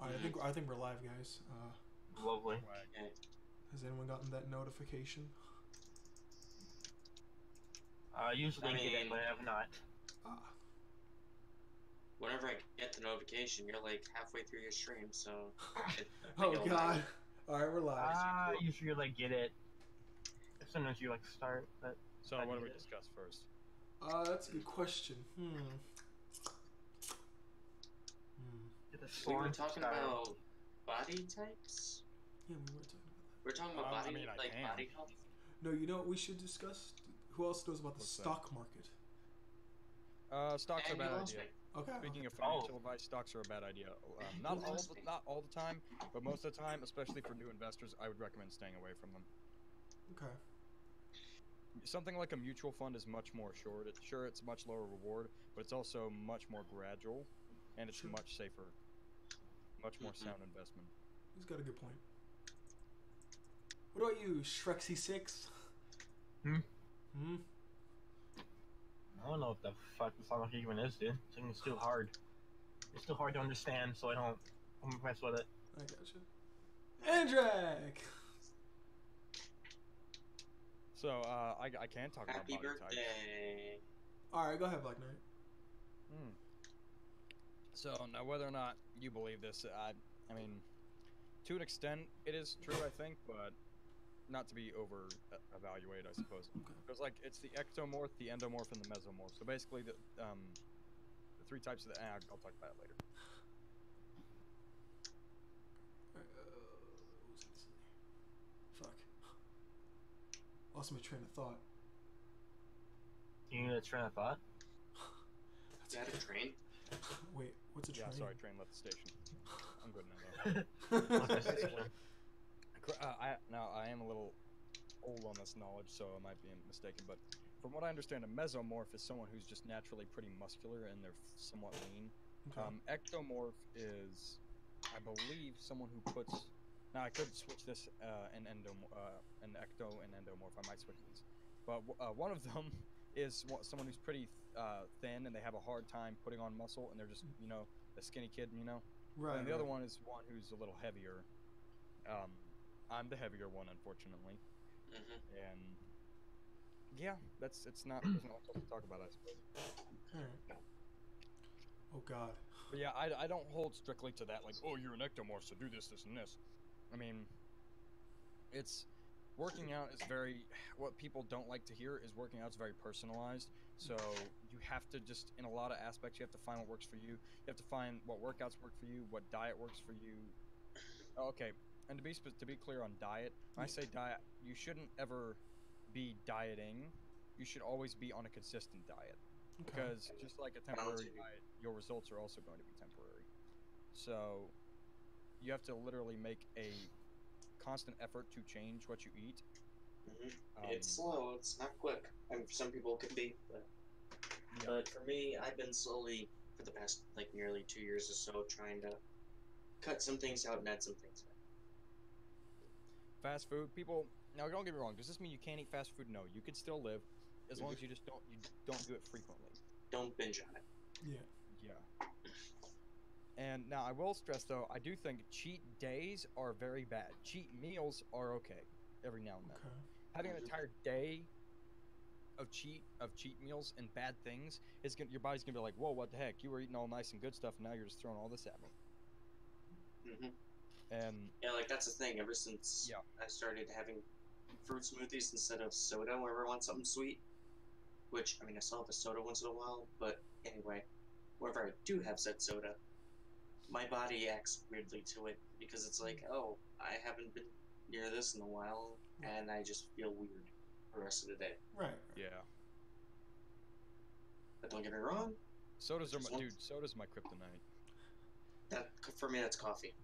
Alright, I think we're live, guys. Lovely. Okay. Has anyone gotten that notification? Usually get it, but I have not. Ah. Whenever I get the notification, you're like halfway through your stream, so. Oh god. Alright, we're live. Usually like get it. Sometimes you like start, but. So what do we discuss first? That's a good question. We were talking about body types? Yeah, we were talking about that. We're talking about body, I body health? No, you know what we should discuss? Who else knows about the What's stock market? Stocks are a bad idea. Okay. Speaking of financial advice, stocks are a bad idea. Not all the time, but most of the time, especially for new investors, I would recommend staying away from them. Okay. Something like a mutual fund is much more assured. Sure, it's much lower reward, but it's also much more gradual, and it's much safer. Much more sound investment. He's got a good point. What about you, Shrexy6? I don't know what the fuck the stock market even is, dude. I think it's too hard. It's too hard to understand, so I don't mess with it. I gotcha. Andrak! So, I can talk about Happy body types. birthday! Alright, go ahead, Black Knight. So, now whether or not you believe this, I mean, to an extent, it is true, I think, but not to be over-evaluated, I suppose. Because, like, it's the ectomorph, the endomorph, and the mesomorph. So, basically, the three types of the... I'll talk about it later. Fuck. Lost my train of thought. You need a train of thought? Is that a train? Wait, what's a train? Yeah, sorry, train left the station. I'm good now, though. Now, I am a little old on this knowledge, so I might be mistaken, but from what I understand, a mesomorph is someone who's just naturally pretty muscular and they're somewhat lean. Okay. Ectomorph is, I believe, someone who puts... Now, I could switch this an ecto and endomorph. I might switch these. But one of them is someone who's pretty thin and they have a hard time putting on muscle and they're just, you know, a skinny kid, you know? Right. And the other one is one who's a little heavier. I'm the heavier one, unfortunately. And yeah, there's not much else to talk about, I suppose. Alright. Oh god. But yeah, I don't hold strictly to that, like, oh, you're an ectomorph, so do this, this, and this. I mean, it's... Working out is very... What people don't like to hear is working out is very personalized. So you have to just, in a lot of aspects, you have to find what works for you. You have to find what workouts work for you, what diet works for you. Okay, and to be clear on diet, when I say diet, you shouldn't ever be dieting. You should always be on a consistent diet. Okay. Because just like a temporary diet, your results are also going to be temporary. So you have to literally make a constant effort to change what you eat. It's slow, it's not quick. I mean, for some people it could be, but for me, I've been slowly, for the past, like, nearly 2 years or so, trying to cut some things out and add some things in. Fast food, people... Now, don't get me wrong, does this mean you can't eat fast food? No, you can still live, as long as you just don't do it frequently. Don't binge on it. Yeah. Yeah. And now, I will stress, though, I do think cheat days are very bad. Cheat meals are okay, every now and then. Okay. Having an entire day of cheat meals and bad things, your body's gonna be like, whoa, what the heck? You were eating all nice and good stuff, and now you're just throwing all this at me. And yeah, like, that's the thing. Ever since I started having fruit smoothies instead of soda whenever I want something sweet, which, I mean, I still have a soda once in a while, but anyway, whenever I do have said soda, my body acts weirdly to it, because it's like, oh, I haven't been near this in a while, and I just feel weird the rest of the day. Right. yeah. But don't get me wrong. Soda's my kryptonite. For me, that's coffee.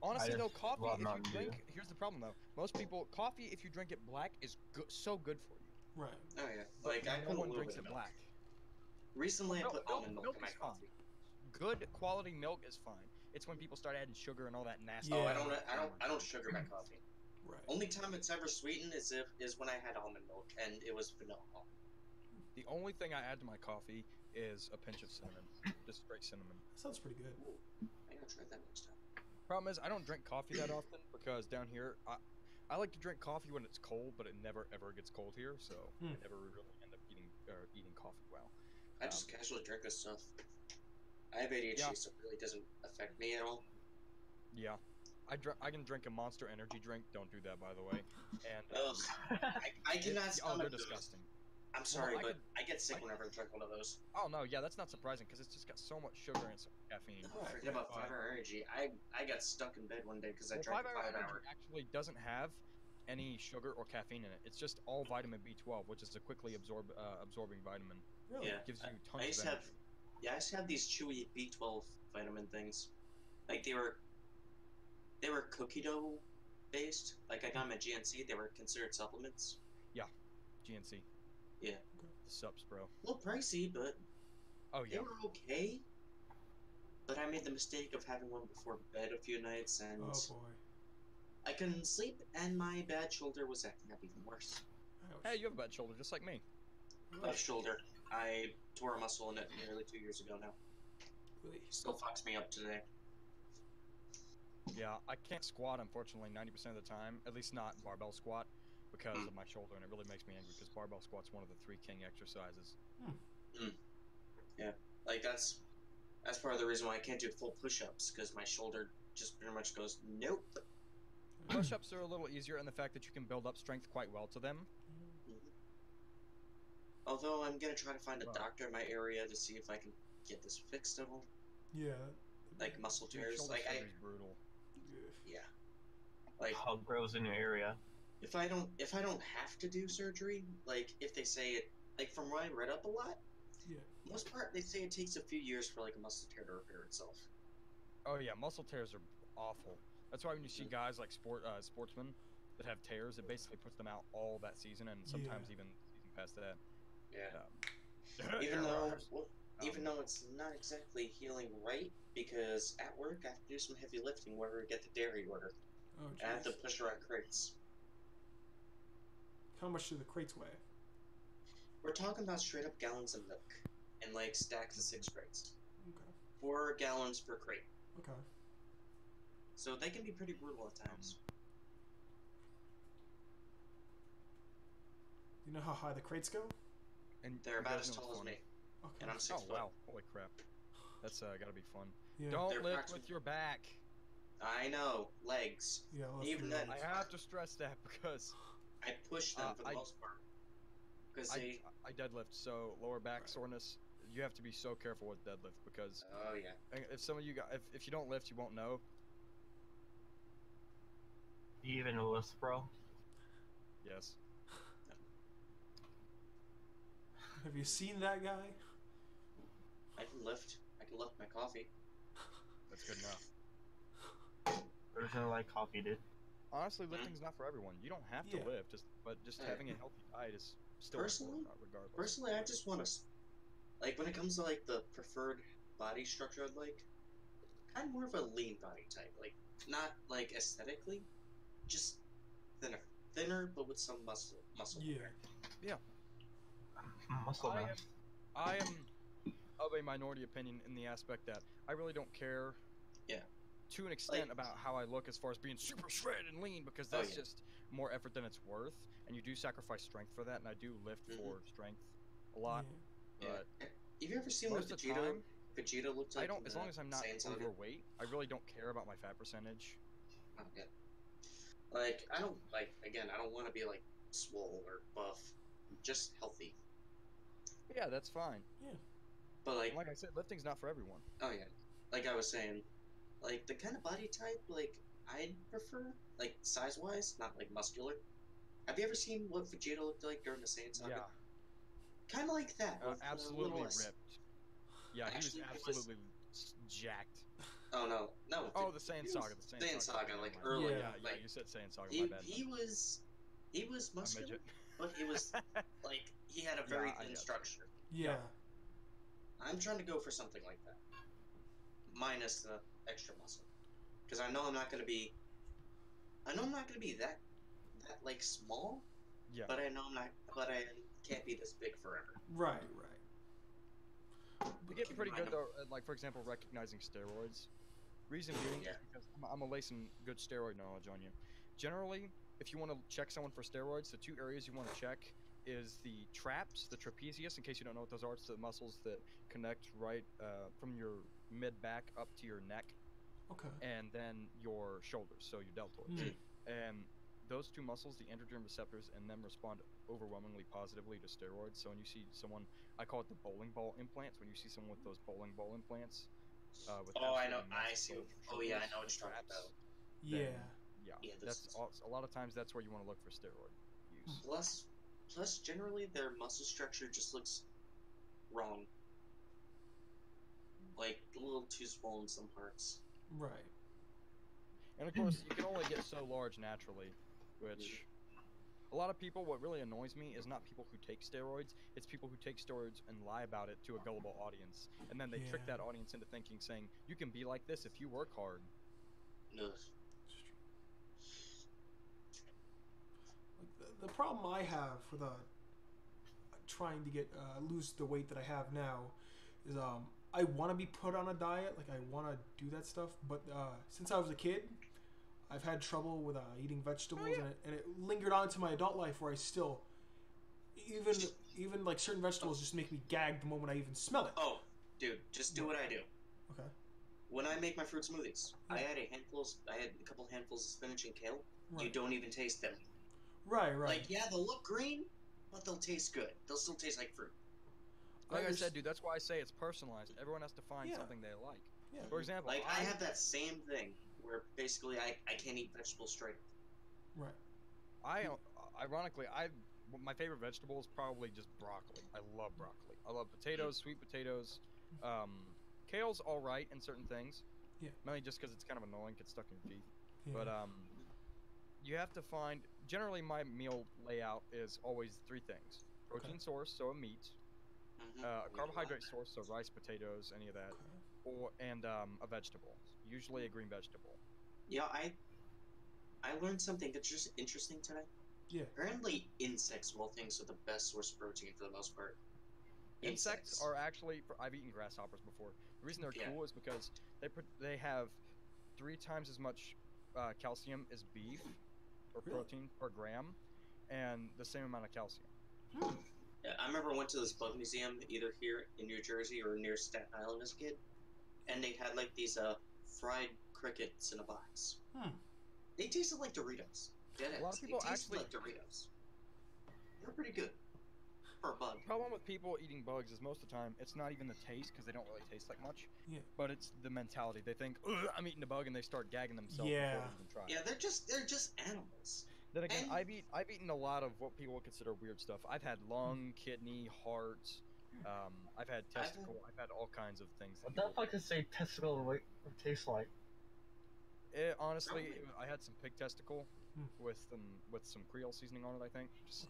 Honestly, though, coffee, if you drink... Here's the problem, though. Most people... Coffee, if you drink it black, is so good for you. Right. Oh, yeah. Like, I put a little bit of milk. Black. Recently, I put almond milk in my coffee. Good quality milk is fine. It's when people start adding sugar and all that nasty... Oh, I don't sugar my coffee. Right. Only time it's ever sweetened is when I had almond milk, and it was vanilla. The only thing I add to my coffee is a pinch of cinnamon. just straight cinnamon. That sounds pretty good. Ooh, I gotta try that next time. Problem is, I don't drink coffee that often because down here, I like to drink coffee when it's cold, but it never ever gets cold here, so I never really end up eating coffee well. I just casually drink this stuff. I have ADHD, so it really doesn't affect me at all. Yeah, I can drink a Monster Energy drink. Don't do that, by the way. And Ugh. I cannot stomach they're those. disgusting. I'm sorry, Well, I get sick whenever I drink one of those. Oh no, yeah, that's not surprising because it's just got so much sugar and so much caffeine. Oh, forget about 5 Hour Energy. I got stuck in bed one day because I drank 5 Hour 5 Energy Hour. actually doesn't have any sugar or caffeine in it. It's just all vitamin B12, which is a quickly absorbing vitamin. Really? Yeah. It gives you I tons used of to have, energy. yeah, I used to have these chewy B12 vitamin things. Like they were cookie dough based. Like I got them at GNC. They were considered supplements. GNC. Yeah. The subs, bro. A little pricey, but Oh they yeah. were okay. But I made the mistake of having one before bed a few nights, and Oh boy. I couldn't sleep, and my bad shoulder was acting up even worse. Ouch. Hey, you have a bad shoulder, just like me. Left shoulder. I tore a muscle in it nearly 2 years ago now. Really? Still fucks me up today. Yeah, I can't squat, unfortunately, 90% of the time. At least not barbell squat, because of my shoulder, and it really makes me angry, because barbell squat's one of the 3 king exercises. Yeah, like that's part of the reason why I can't do full push-ups, because my shoulder just pretty much goes, nope. Push-ups are a little easier in the fact that you can build up strength quite well to them. Although I'm gonna try to find a Right. doctor in my area to see if I can get this fixed at all. Yeah. Like muscle Dude, tears. shoulder Like surgery's brutal. yeah. Like How grows in your area? if I don't have to do surgery, like if they say it, like from what I read up a lot, Yeah. most part they say it takes a few years for like a muscle tear to repair itself. Oh yeah, muscle tears are awful. That's why when you see guys like sportsmen that have tears, it basically puts them out all that season, and sometimes even season past that. Yeah. Even though it's not exactly healing right, because at work I have to do some heavy lifting whenever we get the dairy order. Oh, And I have to jeez. push around crates. How much do the crates weigh? We're talking about straight up gallons of milk and like stacks of 6 crates. Okay. 4 gallons per crate. Okay. So they can be pretty brutal at times. You know how high the crates go? And They're you about guys as know tall what's as me. funny? Okay. And I'm 6 Oh foot. wow! Holy crap! That's gotta be fun. Yeah. Don't They're lift practically- with your back. I know. Legs. Yeah. Even then, I have to stress that because I push them for the I- most part. Because I, they... I deadlift, so lower back Right. soreness. You have to be so careful with deadlift because Oh, yeah. if some of you got if you don't lift, you won't know. Do you even lift, bro? Yes. Have you seen that guy? I can lift. I can lift my coffee. That's good enough. Personally, like coffee, dude. Honestly, lifting's not for everyone. You don't have to Yeah. lift, but just having a healthy diet is still Personally- important, regardless. Personally, I just want to... Like, when it comes to, like, the preferred body structure I'd like, kind of more of a lean body type. Like, not, like, aesthetically, just thinner. Thinner, but with some muscle Yeah. there. Muscle I mass. am of a minority opinion in the aspect that I really don't care. Yeah. To an extent Like- about how I look as far as being super shredded and lean because Oh, that's yeah. just more effort than it's worth, and you do sacrifice strength for that, and I do lift Mhm. for strength a lot. Yeah. But Have you ever seen what most of the time, Vegeta looked like? I don't. in As the long as I'm not Saiyan Saga? overweight, I really don't care about my fat percentage. Oh, yeah. Like, I don't, like, again, I don't want to be, like, swole or buff. Just healthy. Yeah, that's fine. But, like, Like I said, lifting's not for everyone. oh, yeah. Like I was saying, like, the kind of body type, like, I'd prefer, like, size-wise, not, like, muscular. Have you ever seen what Vegeta looked like during the Saiyan Saga? Yeah, Kind of like that. with a absolutely little less... ripped. Yeah, he was Actually, it was- absolutely jacked. Oh, no. No. Oh, the Saiyan he Saga. was- The Saiyan Saga, never like, mind. early. Yeah, Yeah, Like, you said Saiyan Saga. he, My bad. he was A muscular, midget. but he was, like, he had a very Yeah, I thin gotcha. structure. Yeah. I'm trying to go for something like that, minus the extra muscle, because I know I'm not gonna be that like small, Yeah. but I know I'm not, but I can't be this big forever. Right. We get Keep pretty in mind good though, at, like for example, recognizing steroids. Reason being Yeah. is because I'm gonna lay some good steroid knowledge on you. Generally, if you want to check someone for steroids, the two areas you want to check is the traps, the trapezius. In case you don't know what those are, it's the muscles that connect right from your mid back up to your neck, Okay. and then your shoulders, so your deltoids. Hmm. And those two muscles, the androgen receptors, and them respond overwhelmingly positively to steroids. So when you see someone, I call it the bowling ball implants. When you see someone with those bowling ball implants, with Oh, I know. absolutely I massive see. shoulders Oh, yeah, I know and what you're talking traps, about. Yeah. then, yeah, Yeah, that's a lot of times that's where you want to look for steroid use. Plus, generally, their muscle structure just looks wrong. Like, a little too swollen in some parts. Right. And of course, you can only get so large naturally, which a lot of people, what really annoys me is not people who take steroids, it's people who take steroids and lie about it to a gullible audience. And then they trick Yeah. that audience into thinking, saying, you can be like this if you work hard. Ugh. Like the problem I have with trying to get lose the weight that I have now is I want to be put on a diet, like I want to do that stuff, but since I was a kid, I've had trouble with eating vegetables, and it lingered on to my adult life where I still even like certain vegetables just make me gag the moment I even smell it. Oh, dude, just do what I do. Okay. When I make my fruit smoothies, Yeah. I had a couple handfuls of spinach and kale. Right. You don't even taste them. Right. Like, yeah, they'll look green, but they'll taste good. They'll still taste like fruit. Like I said, dude, that's why I say it's personalized. Everyone has to find Yeah. something they like. Yeah. For example, Like, I have that same thing where basically I can't eat vegetables straight up. Right. Ironically, my favorite vegetable is probably just broccoli. I love broccoli. I love potatoes, sweet potatoes. Kale's all right in certain things. Yeah. Mainly just because it's kind of annoying, gets stuck in your teeth. Yeah. But you have to find. Generally, my meal layout is always three things: protein source, so a meat; a carbohydrate source, so rice, potatoes, any of that; and a vegetable, usually a green vegetable. Yeah, I learned something that's just interesting today. Yeah. Apparently, insects of all things are the best source of protein for the most part. Insects are actually. I've eaten grasshoppers before. The reason they're cool is because they have 3 times as much calcium as beef, or protein per gram, and the same amount of calcium. Yeah, I remember I went to this bug museum either here in New Jersey or near Staten Island as a kid, and they had like these fried crickets in a box. They tasted like Doritos. A lot of people they tasted actually like Doritos. They're pretty good for a bug. The problem with people eating bugs is most of the time it's not even the taste, because they don't really taste like much. Yeah. But it's the mentality. They think, "Ugh, I'm eating a bug," and they start gagging themselves Yeah. before they even try. Yeah, they're just animals. Then again, I've eaten a lot of what people would consider weird stuff. I've had lung, kidney, heart. I've had testicle. I've had all kinds of things. What the fuck does a testicle taste like? Honestly, I had some pig testicle with some Creole seasoning on it. I think just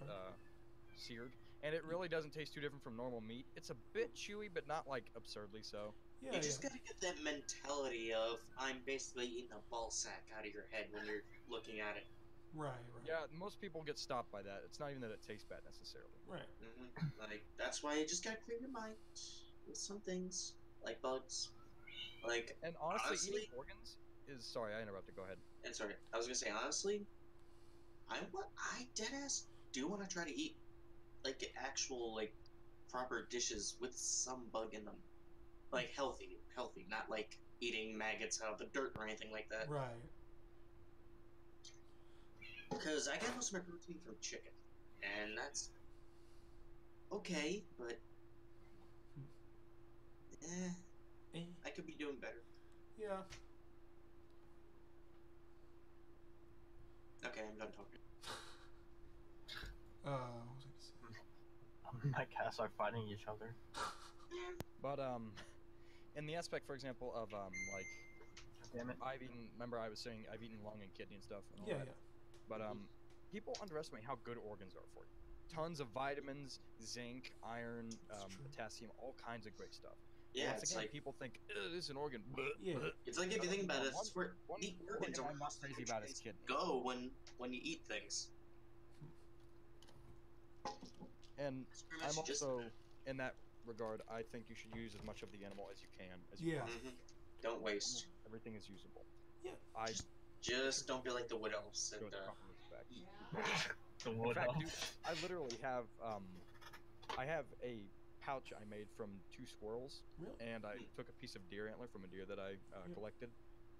seared, and it really doesn't taste too different from normal meat. It's a bit chewy, but not like absurdly so. Yeah. You just gotta get that mentality of I'm basically eating a ball sack out of your head when you're looking at it. Right. Yeah, most people get stopped by that. It's not even that it tastes bad necessarily. Right. Like, that's why you just gotta clear your mind with some things, like bugs. Like, and honestly eating organs is... Sorry, I interrupted. Go ahead. And sorry, I was gonna say, honestly, I deadass do want to try to eat, like, actual, like, proper dishes with some bug in them. Like, healthy, not, like, eating maggots out of the dirt or anything like that. Right. Because I get most of my protein from chicken, and that's okay, but I could be doing better. Yeah. Okay, I'm done talking. What was I gonna say? My cats are fighting each other. But in the aspect, for example, of like, damn it, I've eaten. Remember, I was saying I've eaten lung and kidney and stuff. And all Yeah. that. But people underestimate how good organs are for you. Tons of vitamins, zinc, iron, potassium, all kinds of great stuff. Yeah, Once it's again, like people think this is an organ. Yeah. It's like if you think about it, it's where one the organs are I'm not crazy about is kidney. go when you eat things. And I'm also in that regard, I think you should use as much of the animal as you can. As you Yeah. possibly Don't waste. can. Everything is usable. Yeah. I Just don't be like the Wood Elves show and the proper respect. The In wood fact, elf. dude, I literally have I have a pouch I made from 2 squirrels, Really? and I took a piece of deer antler from a deer that I Yeah. collected,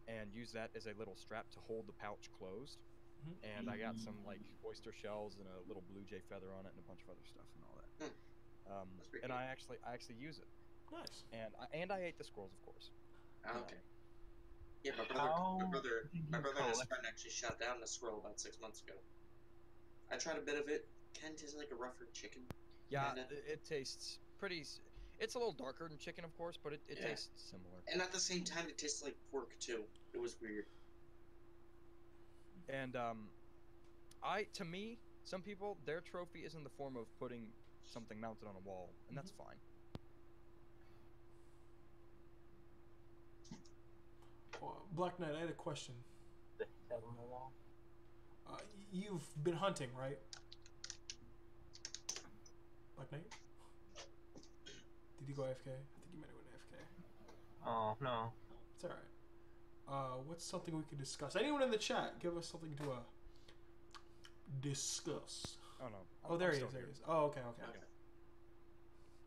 and used that as a little strap to hold the pouch closed. Mhm. And I got some like oyster shells and a little blue jay feather on it, and a bunch of other stuff and all that. That's pretty And cool. I actually use it, Nice. and I ate the squirrels, of course. Okay. Yeah, my How brother did you and his collect- friend actually shot down a squirrel about 6 months ago. I tried a bit of it. Kind of tastes like a rougher chicken. Yeah, Kinda. it tastes pretty. It's a little darker than chicken, of course, but it Yeah. tastes similar. And at the same time, it tastes like pork too. It was weird. And to me, some people, their trophy is in the form of putting something mounted on a wall, and that's fine. Black Knight, I had a question. the head on the wall? You've been hunting, right? Black Knight? Did you go AFK? I think you might have went AFK. Oh no. It's alright. What's something we could discuss? Anyone in the chat, give us something to discuss. Oh no. Oh, there I'm he still is. There here. he is. Oh, okay. Okay.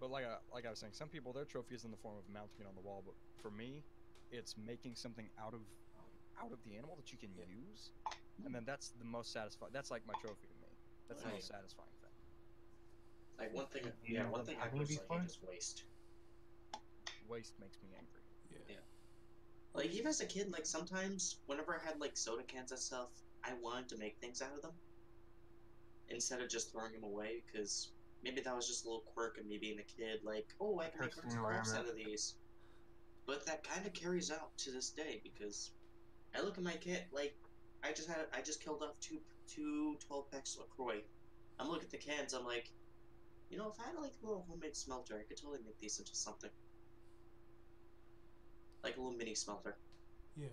But like I was saying, some people, their trophy is in the form of mounting it on the wall. But for me, it's making something out of the animal that you can use, and then that's the most satisfying. That's like my trophy to me. That's the Right. most satisfying thing. Like one thing, You one love thing I hunting personally before? hate is waste. Waste makes me angry. Yeah. Like even as a kid, like sometimes whenever I had like soda cans and stuff, I wanted to make things out of them instead of just throwing them away. Because maybe that was just a little quirk of me being a kid. Like, oh, I can make Hurts the crafts out environment. of these. But that kind of carries out to this day because I look at my kit like I just killed off two 12 packs of LaCroix. I'm looking at the cans. I'm like, you know, if I had like a little homemade smelter, I could totally make these into something. Like a little mini smelter. Yeah.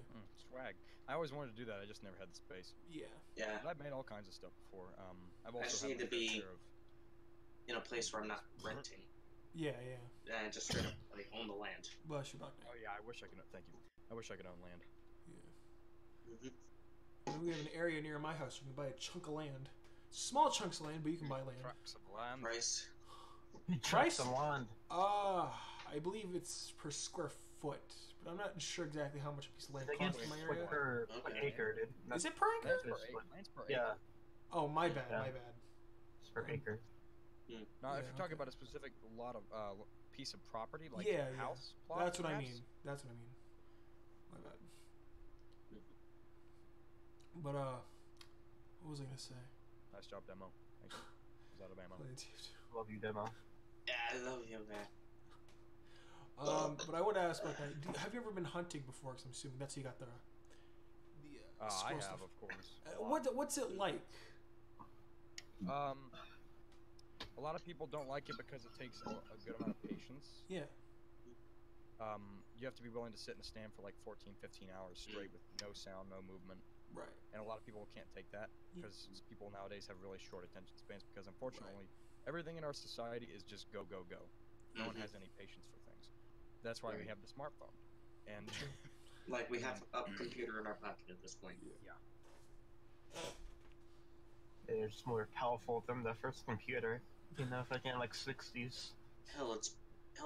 Swag. I always wanted to do that. I just never had the space. Yeah. Yeah. But I've made all kinds of stuff before. I've I also just had need my to fair be- share of. In a place where I'm not renting. Yeah. And just straight up like own the land. Bless you, Black Oh Knight. yeah, I wish I could. Thank you. I wish I could own land. Yeah. Mm-hmm. We have an area near my house. You can buy a chunk of land. Small chunks of land, but you can buy land. Tracts of land. Price. Price? The wand. I believe it's per square foot, but I'm not sure exactly how much a piece of land I think costs in it's my like area. per Okay. acre, dude. Is it per acre? Land's per It's acre. like- Land's per Yeah, acre. Oh, my bad. Yeah. My bad. it's per acre. No, Yeah, if you're talking okay. about a specific lot of piece of property, like Yeah, yeah. house plot, That's what I perhaps, mean. That's what I mean. My bad. But what was I gonna say? Nice job, demo. Thank you. I was out of ammo. Love you, demo. Yeah, I love you, man. But I would ask, like, have you ever been hunting before? Because I'm assuming that's how you got the I squirrel have, stuff. of course. What's it like? A lot of people don't like it because it takes a good amount of patience. Yeah. You have to be willing to sit in a stand for like 14, 15 hours straight with no sound, no movement. Right. And a lot of people can't take that because people nowadays have really short attention spans because unfortunately everything in our society is just go, go, go. No one has any patience for things. That's why we have the smartphone. And Like we have a computer in our pocket at this point. It's more powerful than the first computer. You know, if I can like 60s. Hell,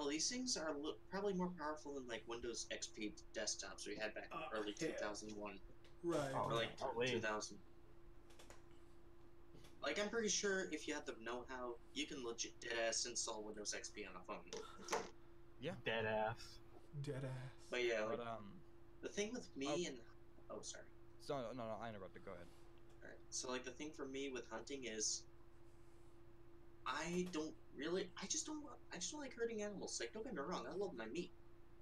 these things are probably more powerful than like Windows XP desktops we had back in early yeah. 2001 Right. Oh, or like oh, wait. 2000. Like I'm pretty sure if you had the know-how, you can legit deadass install Windows XP on a phone. Dead ass. Dead ass. But yeah, like but the thing with me and sorry. so no, I interrupted. Go ahead. Alright, so like the thing for me with hunting is I just don't like hurting animals. Like don't get me wrong, I love my meat.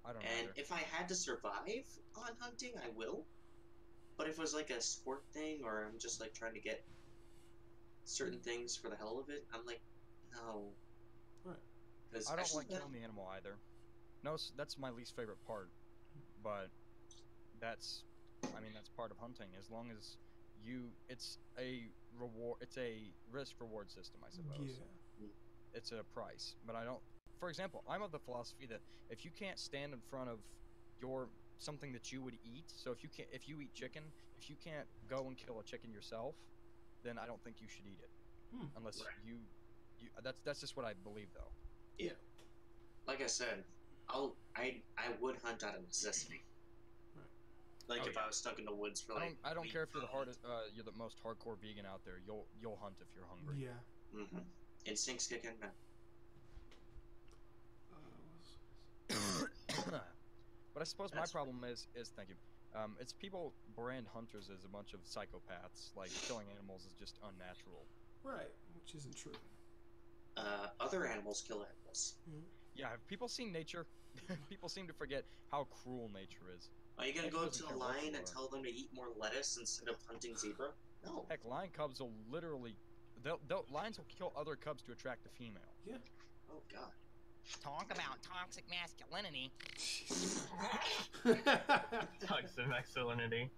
I don't And know. if I had to survive on hunting, I will. But if it was like a sport thing or I'm just like trying to get certain things for the hell of it, I'm like, no. Right. Because I don't like killing the animal either. No, that's my least favorite part. But that's part of hunting. As long as it's a reward. It's a risk-reward system, I suppose. Yeah. It's a price, but I don't for example, I'm of the philosophy that if you can't stand in front of something that you would eat, so if you eat chicken, if you can't go and kill a chicken yourself, then I don't think you should eat it, unless you that's just what I believe, though. Yeah. Like I said, I would hunt out of necessity. Like if I was stuck in the woods for like. I don't care if you're you're the most hardcore vegan out there. You'll hunt if you're hungry. Yeah. Mm-hmm. Instincts kick in. But I suppose my problem is thank you. It's people brand hunters as a bunch of psychopaths. Like killing animals is just unnatural. Right, which isn't true. Other animals kill animals. Mm-hmm. Yeah, have people seen nature? People seem to forget how cruel nature is. Are you gonna go up to a lion and tell them to eat more lettuce instead of hunting zebra? No. Heck, lion cubs will literally, lions will kill other cubs to attract a female. Yeah. Oh God. Talk about toxic masculinity. Toxic masculinity.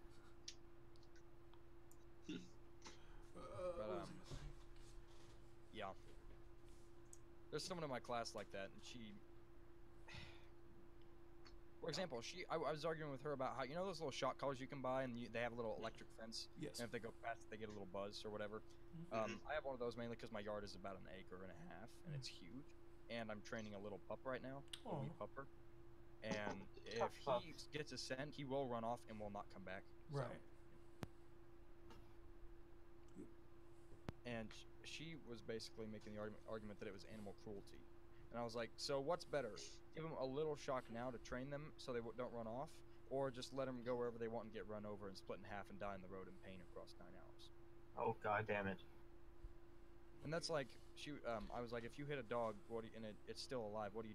But, yeah. There's someone in my class like that, and she... For example, I was arguing with her about how, you know those little shot collars you can buy, and they have a little electric fence? Yes. And if they go past, they get a little buzz or whatever. I have one of those mainly because my yard is about 1.5 acres, and it's huge. And I'm training a little pup right now, a wee pupper. And if he gets a scent, he will run off and will not come back. So. Right. And she was basically making the argument that it was animal cruelty. And I was like, so what's better? Give them a little shock now to train them so they don't run off, or just let them go wherever they want and get run over and split in half and die in the road in pain across 9 hours. Oh God damn it! And that's like I was like, if you hit a dog, and it's still alive, what do?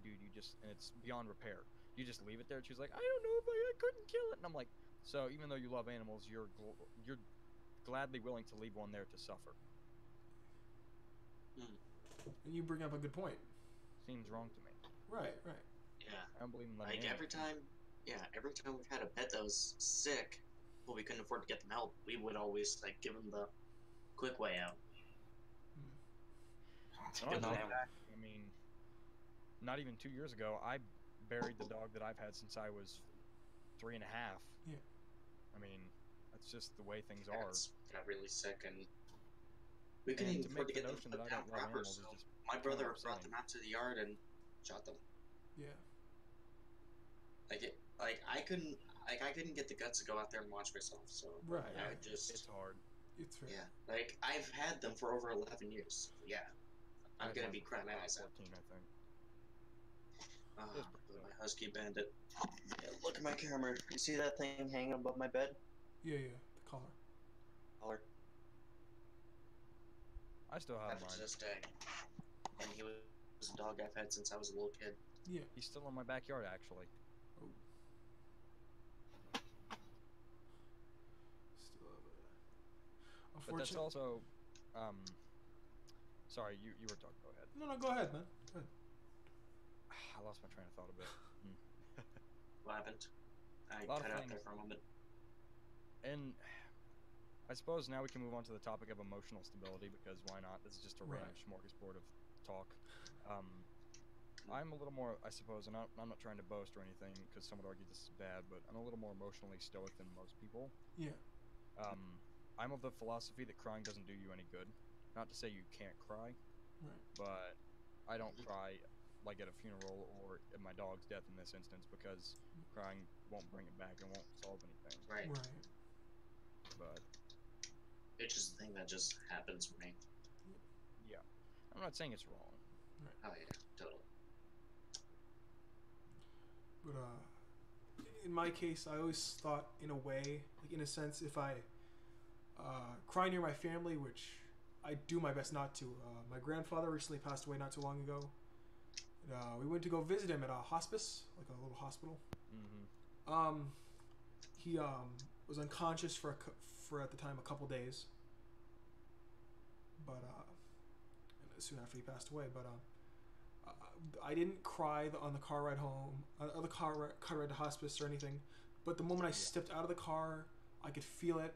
And it's beyond repair. You just leave it there? And she's like, I don't know if I couldn't kill it. And I'm like, so even though you love animals, you're gladly willing to leave one there to suffer. And you bring up a good point. Seems wrong to me. Right. Yeah. I don't believe in letting Like every time we've had a pet that was sick, but we couldn't afford to get them help, we would always like give them the quick way out. I mean, not even 2 years ago, I buried the dog that I've had since I was 3.5. Yeah. I mean, that's just the way things are. Got really sick, and we couldn't even afford to get them put down proper. So my brother brought them out to the yard and shot them. Yeah. I couldn't get the guts to go out there and watch myself. So right. I would just. It's hard. It's fair. Yeah. Like I've had them for over 11 years. So yeah. I'm gonna be crying my eyes out. 14, I think. My husky bandit. Yeah, look at my camera. You see that thing hanging above my bed? Yeah. The collar. I still have mine. To this day. And he was a dog I've had since I was a little kid. Yeah. He's still in my backyard, actually. Oh. Still have it. But that's also, sorry, you were talking. Go ahead. No, go ahead, man. Go ahead. I lost my train of thought a bit. What happened? I cut out there for a moment. And I suppose now we can move on to the topic of emotional stability, because why not? This is just a random smorgasbord of talk. I'm a little more, I suppose, and I'm not trying to boast or anything, because some would argue this is bad, but I'm a little more emotionally stoic than most people. Yeah. I'm of the philosophy that crying doesn't do you any good. Not to say you can't cry, but I don't cry like at a funeral or at my dog's death in this instance, because crying won't bring it back and won't solve anything. Right. But it's just a thing that just happens for me. Yeah. I'm not saying it's wrong. Oh yeah, totally. But in my case, I always thought, in a way, like in a sense, if I cry near my family, which I do my best not to. My grandfather recently passed away not too long ago. And, we went to go visit him at a hospice, like a little hospital. He was unconscious for at the time a couple days, but and soon after he passed away. But I didn't cry on the car ride home, the car ride to hospice or anything. But the moment I stepped out of the car, I could feel it.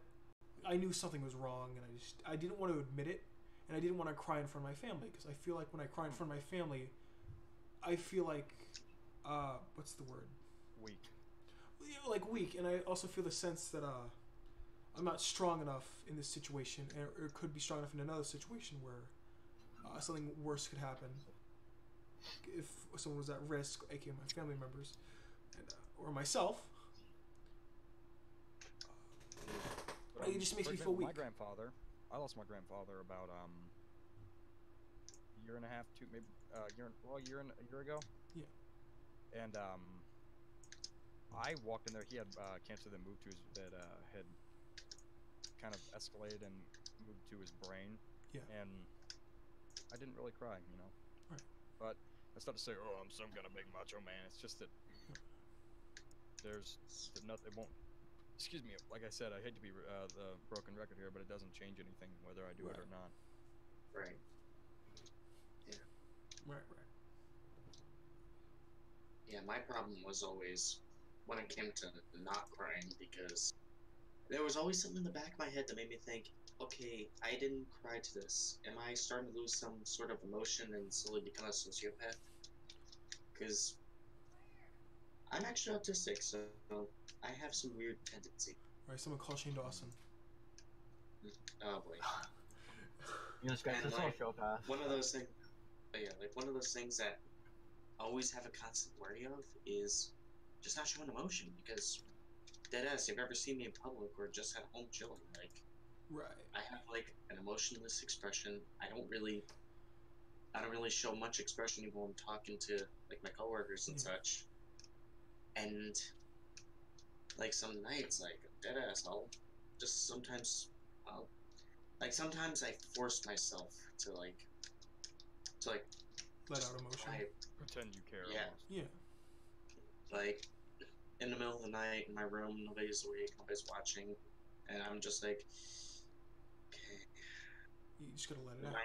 I knew something was wrong, and I didn't want to admit it, and I didn't want to cry in front of my family, because I feel like when I cry in front of my family, I feel like, what's the word? Weak. Yeah, like weak, and I also feel the sense that I'm not strong enough in this situation, or could be strong enough in another situation where something worse could happen. If someone was at risk, aka my family members, and, or myself, it just makes For me feel example, weak. My grandfather, I lost my grandfather about a year and a half, maybe a year ago. Yeah. And I walked in there. He had cancer that moved to his that had kind of escalated and moved to his brain. Yeah. And I didn't really cry, you know. Right. But that's not to say, oh, I'm some kind of big macho man. It's just that there's nothing. It won't. Excuse me. Like I said, I hate to be the broken record here, but it doesn't change anything whether I do it or not. Right. Yeah. Right. Yeah, my problem was always when it came to not crying, because there was always something in the back of my head that made me think, okay, I didn't cry to this. Am I starting to lose some sort of emotion and slowly become a sociopath? Because I'm actually autistic, so I have some weird tendency. Right. Someone call Shane Dawson. Oh boy. You just got And, the like, sociopath. one of those things. Yeah, like one of those things that I always have a constant worry of is just not showing emotion, because deadass, if you've ever seen me in public or just at home chilling, like, Right. I have like an emotionless expression. I don't really show much expression even when I'm talking to like my coworkers and such. And like some nights, like deadass, I'll just sometimes, sometimes I force myself to like Let just out emotion. cry. Pretend you care. Yeah. Almost. Yeah. Like in the middle of the night in my room, nobody's awake, nobody's watching, and I'm just like, okay. You just gotta let it out.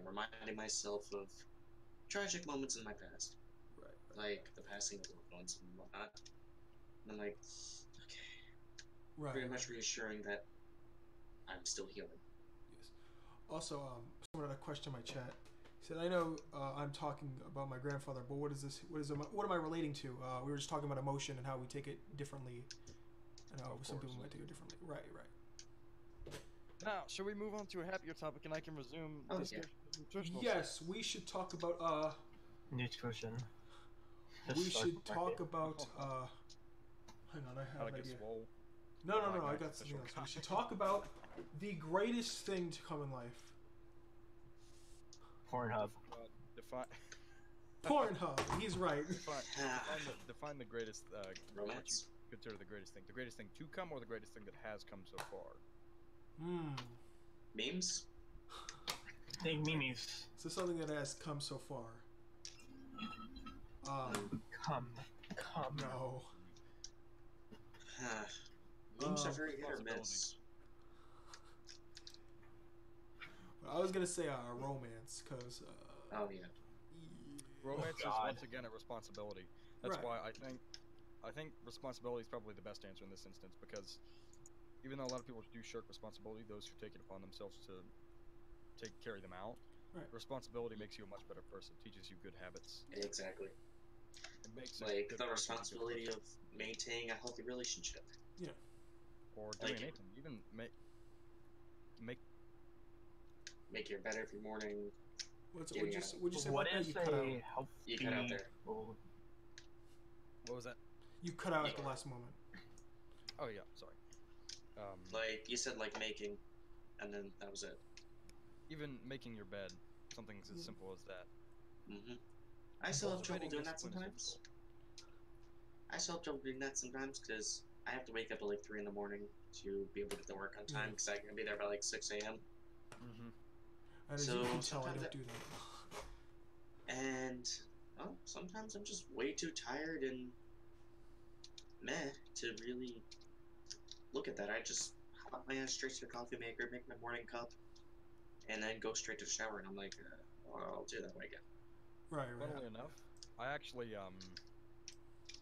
Reminding myself of tragic moments in my past, Right. like the passing of loved ones and whatnot. And I'm like, okay, Right. pretty much reassuring that I'm still healing. Yes. Also, someone had a question in my chat. He said, "I know I'm talking about my grandfather, but what is this? What am I relating to? We were just talking about emotion and how we take it differently, and how some people might take it differently." Right. Now, should we move on to a happier topic, and I can resume discussion of nutritional Yes, we should talk about nutrition. we should talk about hang on, I have an idea. Swole. No, I got something else. We should talk about the greatest thing to come in life. Pornhub. Pornhub. He's right. Define the greatest. Romance. What you consider the greatest thing? The greatest thing to come, or the greatest thing that has come so far? Memes? Big memes. So something that has come so far. Come. No. Memes are very hit or miss. I was gonna say romance, cause. Oh yeah. Romance is once again a responsibility. That's why I think responsibility is probably the best answer in this instance, because even though a lot of people do shirk responsibility, those who take it upon themselves to carry them out, responsibility makes you a much better person, teaches you good habits. Exactly. It makes like the responsibility of maintaining a healthy relationship. Yeah. Or doing anything, even make your bed every morning. What'd you say? What about is that? You cut out there. What was that? You cut out at the last moment. Oh yeah, sorry. Like you said, like making, and then that was it. Even making your bed, something as simple as that. I still have trouble doing that sometimes. Because I have to wake up at like 3 in the morning to be able to get to work on time, because I'm gonna be there by like 6 a.m. And as you can tell, I don't do that. And sometimes I'm just way too tired and meh to really look at that. I just hop my ass straight to the coffee maker, make my morning cup, and then go straight to the shower. And I'm like, I'll do that way again. Right. Funnily enough, I actually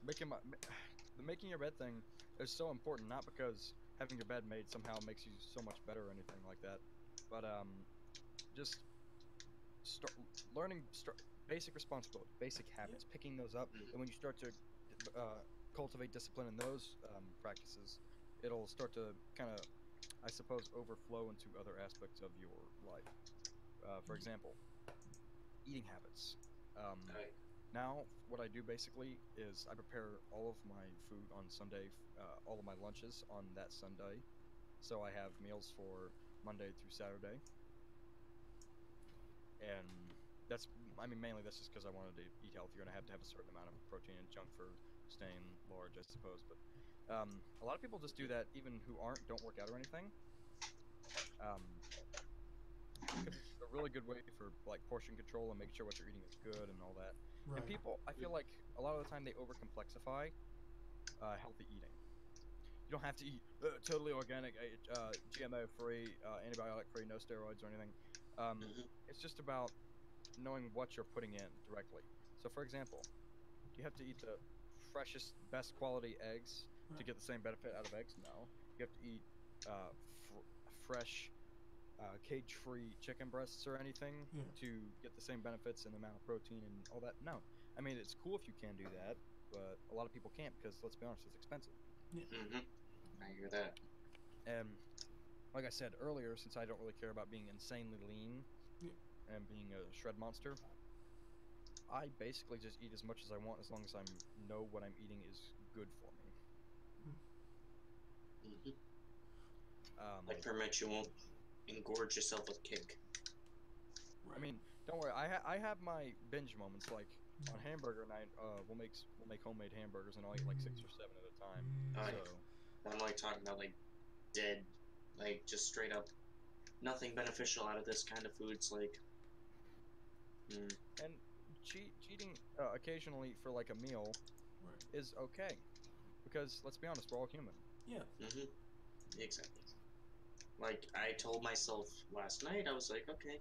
making your bed thing is so important, not because having your bed made somehow makes you so much better or anything like that, but just basic responsibility, basic habits, picking those up, and when you start to cultivate discipline in those practices, it'll start to kind of, I suppose, overflow into other aspects of your life. For example, eating habits. Alright. Now, what I do basically is I prepare all of my food on Sunday, all of my lunches on that Sunday. So I have meals for Monday through Saturday. And that's, I mean, mainly that's just because I wanted to eat healthier and I have to have a certain amount of protein and junk for staying large, I suppose. But a lot of people just do that, even who don't work out or anything. Because it's a really good way for like portion control and making sure what you're eating is good and all that. Right. And people, I feel like a lot of the time they overcomplexify healthy eating. You don't have to eat totally organic, GMO-free, antibiotic-free, no steroids or anything. It's just about knowing what you're putting in directly. So, for example, you have to eat the freshest, best quality eggs to get the same benefit out of eggs? No. You have to eat fresh, cage-free chicken breasts or anything to get the same benefits and amount of protein and all that? No. I mean, it's cool if you can do that, but a lot of people can't because, let's be honest, it's expensive. I hear that. And like I said earlier, since I don't really care about being insanely lean and being a shred monster, I basically just eat as much as I want as long as I know what I'm eating is good for me. Like pretty much you won't engorge yourself with cake. I mean, don't worry. I have my binge moments. Like on hamburger night, we'll make homemade hamburgers, and I'll eat like 6 or 7 at a time. I'm like talking about like dead, like just straight up, nothing beneficial out of this kind of foods. Like, and cheating occasionally for like a meal is okay, because let's be honest, we're all human. Exactly. Like I told myself last night, I was like, okay,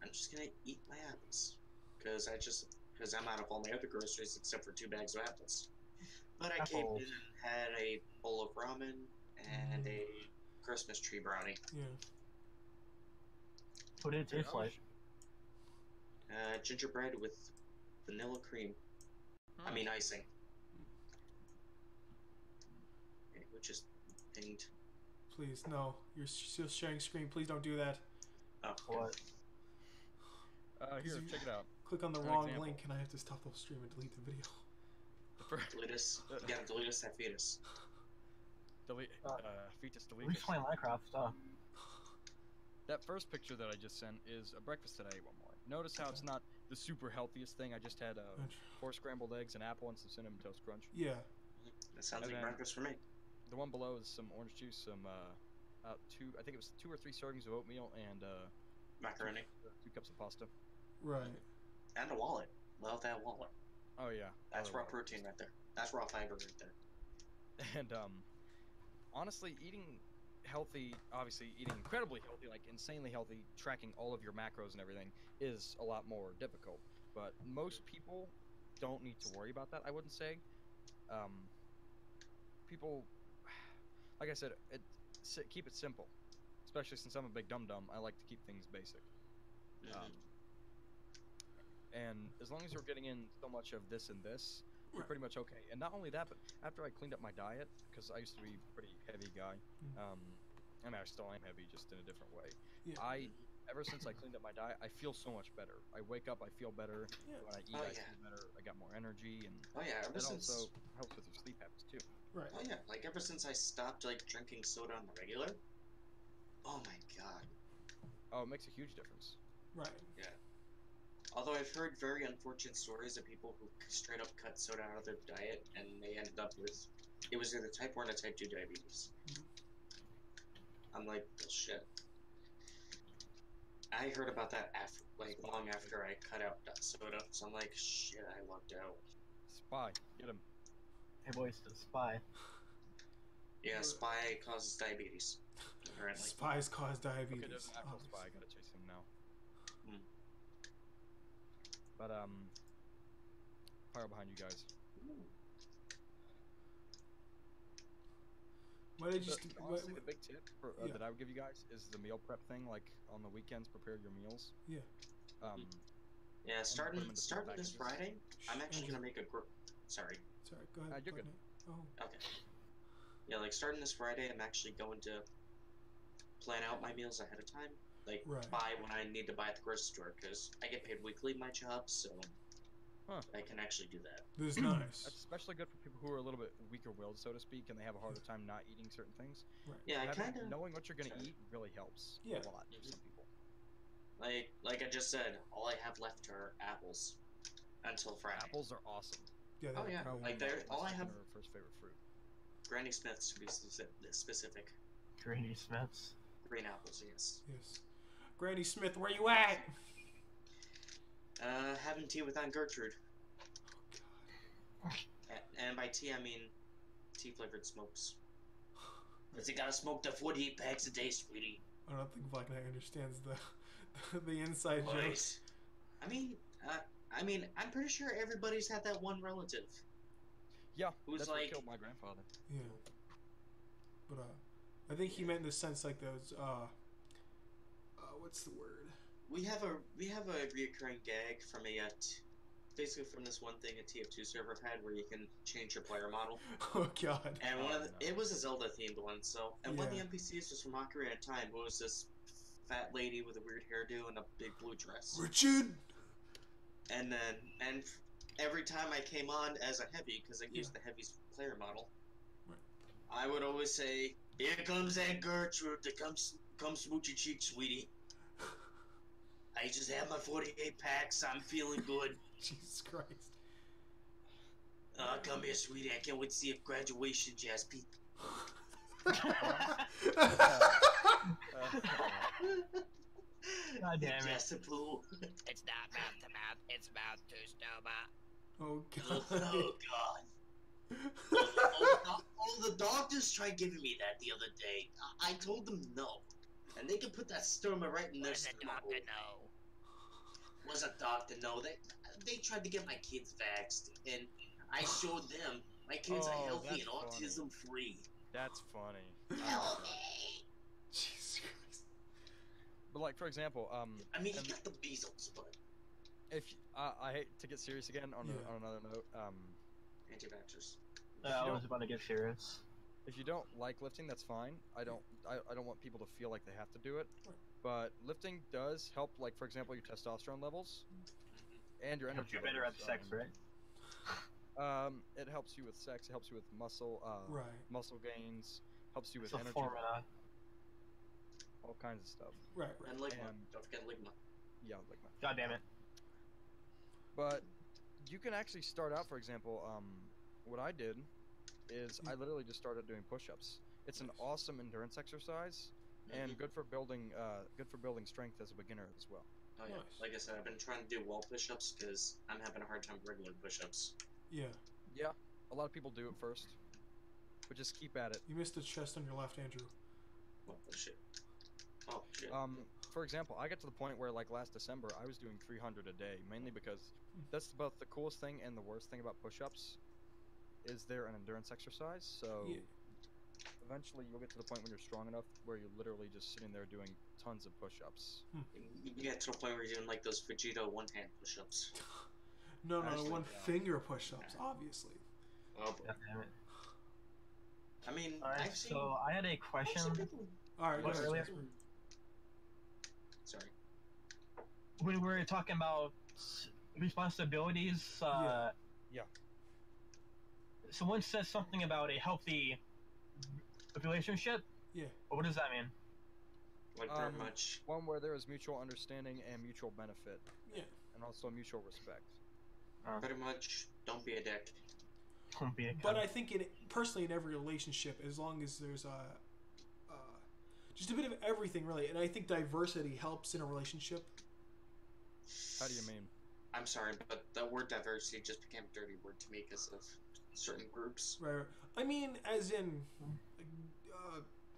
I'm just gonna eat my apples, because I'm out of all my other groceries except for 2 bags of apples. But I came in and had a bowl of ramen and a Christmas tree brownie. What did it taste like? Gingerbread with vanilla cream. I mean icing. Okay, we just pinged. Please, no. You're still sharing screen. Please don't do that. Oh, what? Here, check it out. Click on the wrong link and I have to stop the stream and delete the video. Delete us. You gotta delete us that fetus. Fetus delete. We play Minecraft stuff. That first picture that I just sent is a breakfast that I ate one morning. Notice how it's not the super healthiest thing. I just had 4 scrambled eggs, an apple, and some cinnamon toast crunch. Yeah. That sounds like breakfast for me. The one below is some orange juice, some I think it was 2 or 3 servings of oatmeal, and macaroni. 2 cups of pasta. Right. And a wallet. Love that wallet. Oh yeah. That's raw protein right there. That's raw fiber right there. And honestly, eating healthy, obviously eating incredibly healthy, like insanely healthy, tracking all of your macros and everything is a lot more difficult. But most people don't need to worry about that, I wouldn't say. People, like I said, keep it simple. Especially since I'm a big dum-dum, I like to keep things basic. And as long as you're getting in so much of this and this, you're pretty much okay. And not only that, but after I cleaned up my diet, because I used to be a pretty heavy guy, I mean, I still am heavy, just in a different way. Ever since I cleaned up my diet, I feel so much better. I wake up, I feel better. When I eat, I feel better. I got more energy, and ever that since... also helps with your sleep habits too. Right. Oh yeah, like ever since I stopped like drinking soda on the regular. Oh my god. Oh, it makes a huge difference. Right. Yeah. Although I've heard very unfortunate stories of people who straight up cut soda out of their diet and they ended up with, it was either type 1 or type 2 diabetes. I'm like, well, shit. I heard about that long after I cut out soda, so I'm like, shit, I lucked out. Spy, get him. Hey boys, the spy. Yeah, spy causes diabetes. Apparently. Spies cause diabetes. Okay, there's an actual spy. I gotta chase him now. But fire behind you guys. Why did you? Honestly, the big tip that I would give you guys is the meal prep thing. Like on the weekends, prepare your meals. Yeah, put 'em starting into food starting this packages. Friday, I'm actually Andrew. gonna make a Sorry. Sorry, go ahead. You're good. Oh, Okay. Yeah, like starting this Friday, I'm actually going to plan out my meals ahead of time. Like Right. buy when I need to buy at the grocery store because I get paid weekly in my job, so Huh. I can actually do that. this is nice. That's especially good for people who are a little bit weaker-willed, so to speak, and they have a harder time not eating certain things. Right. Yeah, I Having- kind of knowing what you're gonna Sorry. eat really helps Yeah. a lot for some people. like I just said, all I have left are apples until Friday. Apples are awesome. Yeah. Oh, yeah. Probably Like, my they're all I second have. or first favorite fruit. Granny Smith's to be specific. Granny Smiths. Green apples, yes. Yes. Granny Smith, where you at? Having tea with Aunt Gertrude. Oh And by tea, I mean tea flavored smokes. Because you gotta smoke the 48 packs a day, sweetie. God. I don't think Black Knight understands the inside joke. Boys. I mean, I'm pretty sure everybody's had that one relative. Yeah, Who's that's like- what killed my grandfather. Yeah. But I think he meant in the sense like those what's the word? We have a reoccurring gag from basically from this one thing a TF2 server had where you can change your player model. Oh God. And Oh, one of no. it was a Zelda themed one, so one of the Yeah. NPCs was from Ocarina of Time, who was this fat lady with a weird hairdo and a big blue dress. Richard. And every time I came on as a heavy, because I used the heavy's player model, Right. I would always say, "Here comes Aunt Gertrude to come smooch your cheek, sweetie. I just had my 48 packs. I'm feeling good. Jesus Christ. Come here, sweetie. I can't wait to see if graduation jazz peep." God damn it. Just a pool. It's not mouth to mouth, it's mouth to stomach. Oh Oh God. God. The doctors tried giving me that the other day. I told them no. And they can put that stoma right in their Where's the stomach. doctor know? Was a doctor no? They tried to get my kids vaxxed, and I showed them my kids are Oh, healthy that's and funny. autism free. That's funny. Help me! Jesus Christ. But like for example, I mean, he and got the measles, but if I hate to get serious again on, Yeah. on another note, anti-vaxxers. I was about to get serious. if you don't like lifting, that's fine. I don't want people to feel like they have to do it. Right. But lifting does help, like for example, your testosterone levels and your energy. You're better at levels. sex, right? It helps you with sex. It helps you with muscle, Right. muscle gains. Helps you with It's a energy. formula. All kinds of stuff. Right. Right. And ligma. And- Don't forget ligma. Yeah, like that. God damn it. But you can actually start out, for example, what I did is I literally just started doing push-ups. It's an awesome endurance exercise and good for building strength as a beginner as well. Oh yeah. Nice. Like I said, I've been trying to do wall push-ups because I'm having a hard time with regular push-ups. Yeah. Yeah, a lot of people do it first, but just keep at it. You missed the chest on your left, Andrew. Oh shit. Oh shit. For example, I got to the point where like last December I was doing 300 a day, mainly because that's both the coolest thing and the worst thing about push-ups is they're an endurance exercise. So Yeah. eventually you'll get to the point when you're strong enough where you're literally just sitting there doing tons of push-ups. You get to the point where you're doing like those Vegeta one-hand push-ups. No, Actually, one yeah. finger push-ups, obviously. Oh boy. God damn it. I mean, Alright, I've seen. so I had a I've question. seen people. All right. Go What ahead. earlier? Sorry. When we were talking about responsibilities, Yeah. Someone says something about a healthy relationship. Yeah. What does that mean? Like pretty much. One where there is mutual understanding and mutual benefit, Yeah. and also mutual respect. Pretty much. Don't be a dick. Don't be a But cunt. I think personally in every relationship, as long as there's just a bit of everything really, and I think diversity helps in a relationship. How do you mean? I'm sorry, but the word diversity just became a dirty word to me because of certain groups. Right. I mean, as in,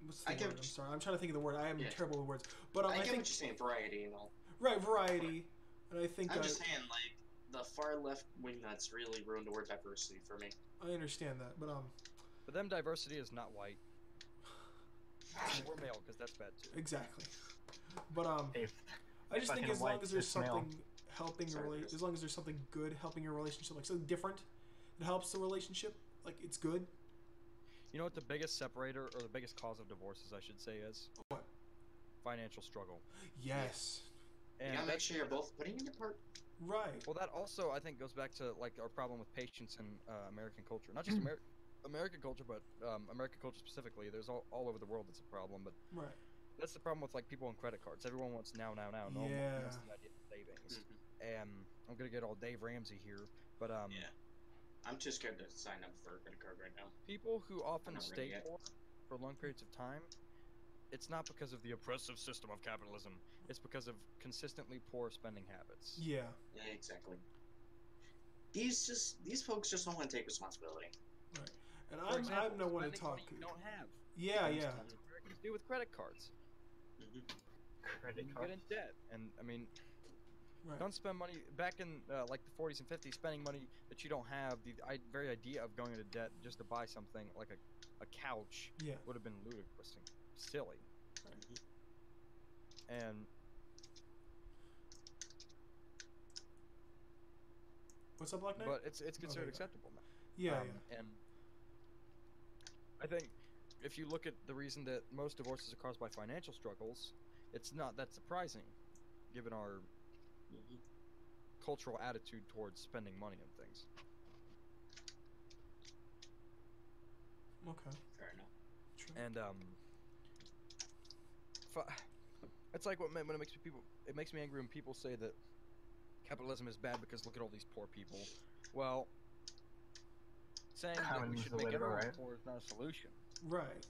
what's the I get word? what I'm you- sorry. I'm trying to think of the word. I am Yeah. terrible with words. But I I get think what you're saying, variety and all. right variety, and I think I'm just saying, like, the far left wing nuts really ruined the word diversity for me. I understand that, but For them, diversity is not white or male, because that's bad too. exactly. But Hey, I just think fucking as long white as there's cis male. something helping Sorry, Chris. as long as there's something good helping your relationship, like something different that helps the relationship, like it's good. You know what the biggest separator or the biggest cause of divorces, I should say, is? What? Financial struggle. Yes. You And gotta make that's, sure you're both putting in your part. Right. well, that also I think goes back to like our problem with patience in American culture. Not just American culture, but American culture specifically. There's all over the world it's a problem, but Right. that's the problem with like people on credit cards. Everyone wants now. No one Yeah. wants the idea of savings. Mm-hmm. I'm gonna get all Dave Ramsey here, but Yeah. I'm too scared to sign up for a credit card right now. people who often not stay ready yet. poor for long periods of time, it's not because of the oppressive system of capitalism. It's because of consistently poor spending habits. Yeah. Yeah, exactly. These folks just don't want to take responsibility. Right. And For example, I'm no one to spending talk. money you don't have. Yeah, Things yeah. tons of Americans do with credit cards. Mm-hmm. Credit You card. get in debt, and I mean, Right. don't spend money. Back in like the 40s and 50s, spending money that you don't have, the very idea of going into debt just to buy something like a couch Yeah. would have been ludicrous and silly. Mm-hmm. And What's up, Black Knight? but it's considered Okay. acceptable now. Yeah, And I think if you look at the reason that most divorces are caused by financial struggles, it's not that surprising, given our Mm-hmm. cultural attitude towards spending money on things. yeah. Okay. Fair enough. True. And it's like when it makes me angry when people say that capitalism is bad because look at all these poor people. Well, saying that we Communism's should the make way to go, everyone right? poor is not a solution. Right.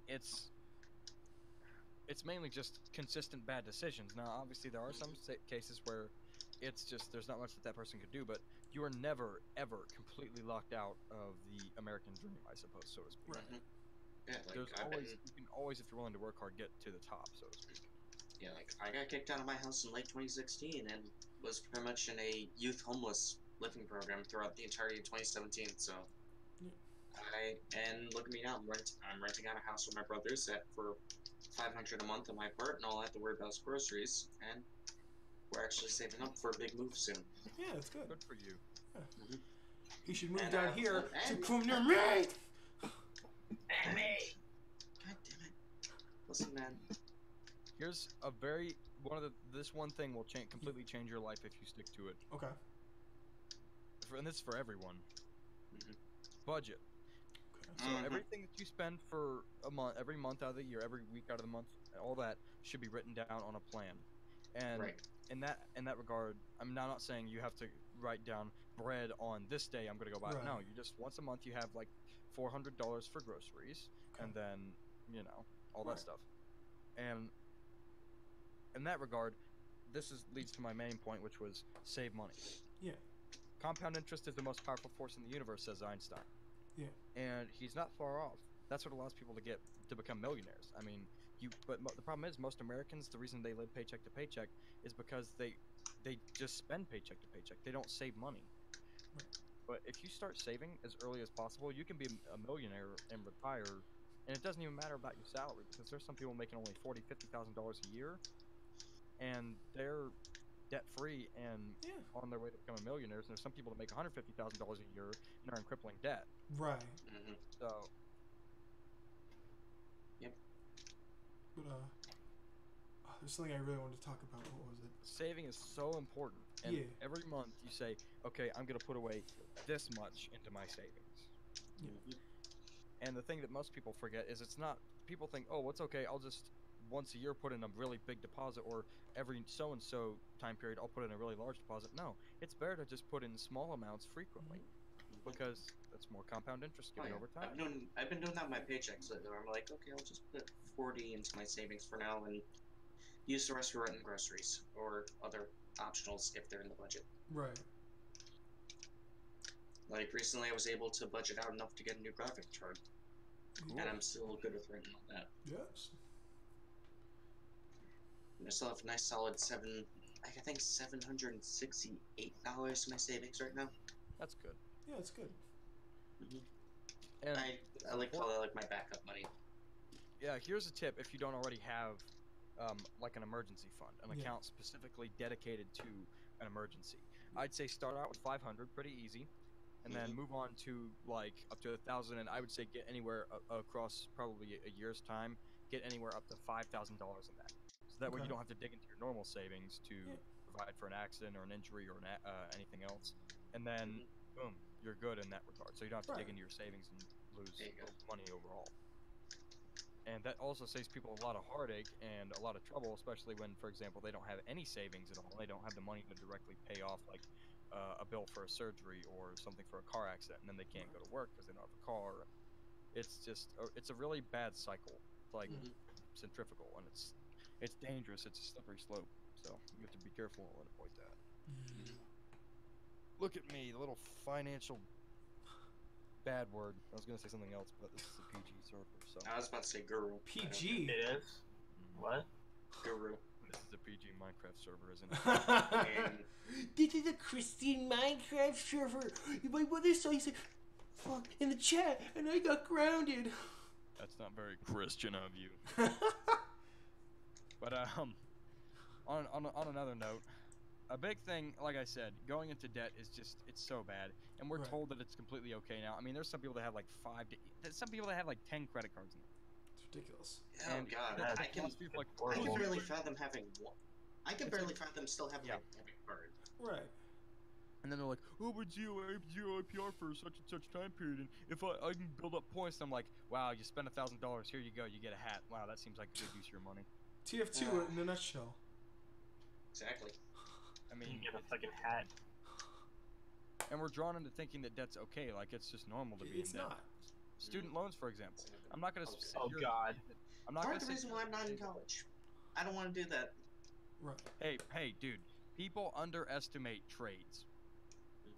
It's mainly just consistent bad decisions. Now, obviously, there are some cases where it's just there's not much that person could do, but you are never ever completely locked out of the American dream, I suppose, so to speak. Right. Mm-hmm. Yeah, like There's I've always been, you can always, if you're willing to work hard, get to the top, so to speak. yeah, like I got kicked out of my house in late 2016 and was pretty much in a youth homeless living program throughout the entirety of 2017. So, Yeah. and look at me now. I'm renting out a house with my brothers for $500 a month in my part, and all I have to worry about is groceries. And we're actually saving up for a big move soon. Yeah, that's good. Good for you. Mm-hmm. He should move And down I- here to and- come near me. God damn it! Listen, man. Here's this one thing will completely change your life if you stick to it. Okay. And this is for everyone. Mhm. Budget. So Mhm. everything that you spend for a month, every month out of the year, every week out of the month, all that should be written down on a plan. And Right. in that regard, I'm now not saying you have to write down bread on this day I'm gonna go buy it. Right. No, you just once a month you have like $400 for groceries, Okay. and then all Right. that stuff. And in that regard, leads to my main point, which was save money. Yeah. Compound interest is the most powerful force in the universe, says Einstein. Yeah. And he's not far off. That's what allows people to become millionaires. I mean, the problem is most Americans, the reason they live paycheck to paycheck is because they just spend paycheck to paycheck. They don't save money. Right. But if you start saving as early as possible, you can be a millionaire and retire, and it doesn't even matter about your salary, because there's some people making only $40,000-$50,000 a year, and they're debt-free and Yeah. on their way to becoming millionaires. And there's some people that make $150,000 a year and are in crippling debt. Right. Mm-hmm. So But there's something I really wanted to talk about. What was it? saving is so important. And Yeah. every month you say, okay, I'm going to put away this much into my savings. Mm-hmm. And the thing that most people forget is it's not, people think, oh, it's okay, I'll just once a year put in a really big deposit, or every so-and-so time period I'll put in a really large deposit. No, it's better to just put in small amounts frequently, because that's more compound interest given over time. I've been doing that with my paychecks lately. Where I'm like, okay, I'll just put 40 into my savings for now and use the rest for rent and groceries or other optionals if they're in the budget. Right. Like recently, I was able to budget out enough to get a new graphics card, Cool. and I'm still good with renting on that. Yes. And I still have a nice solid I think $768 in my savings right now. That's good. Yeah, it's good. And I like to call that like my backup money. yeah, here's a tip if you don't already have like an emergency fund, an Yeah. account specifically dedicated to an emergency. I'd say start out with 500, pretty easy, and then move on to like up to 1,000. And I would say get anywhere across probably a year's time, get anywhere up to $5,000 in that. So that way you don't have to dig into your normal savings to provide for an accident or an injury or anything else. And then boom, you're good in that regard. So you don't have to dig into your savings and lose money overall. And that also saves people a lot of heartache and a lot of trouble, especially when, for example, they don't have any savings at all. They don't have the money to directly pay off, like, a bill for a surgery or something for a car accident, and then they can't go to work because they don't have a car. It's just, it's a really bad cycle. It's like centrifugal, and it's dangerous. It's a slippery slope, so you have to be careful and avoid that. Look at me, the little financial bad word. I was gonna say something else, but this is a PG server, so. I was about to say guru. PG? It is? What? Guru. This is a PG Minecraft server, isn't it? This is a Christian Minecraft server. My mother saw you say fuck in the chat, and I got grounded. That's not very Christian of you. But on another note, a big thing, like I said, going into debt is just, it's so bad, and we're told that it's completely okay now. I mean, there's some people that have like 10 credit cards in them. It's ridiculous. Oh god, I can barely fathom having one. I can barely fathom still having a debit card. Right. And then they're like, oh, but zero APR for such and such time period, and if I can build up points, I'm like, wow, you spend $1,000, here you go, you get a hat. Wow, that seems like a good use of your money. TF2 in a nutshell. Exactly. I mean, you get a fucking hat. And we're drawn into thinking that debt's okay, like it's just normal to be in debt. It's not. Student loans, for example. I'm not gonna. Oh god. I'm not Part gonna. of the reason why I'm not in college. I don't want to do that. Right. Hey, dude. People underestimate trades.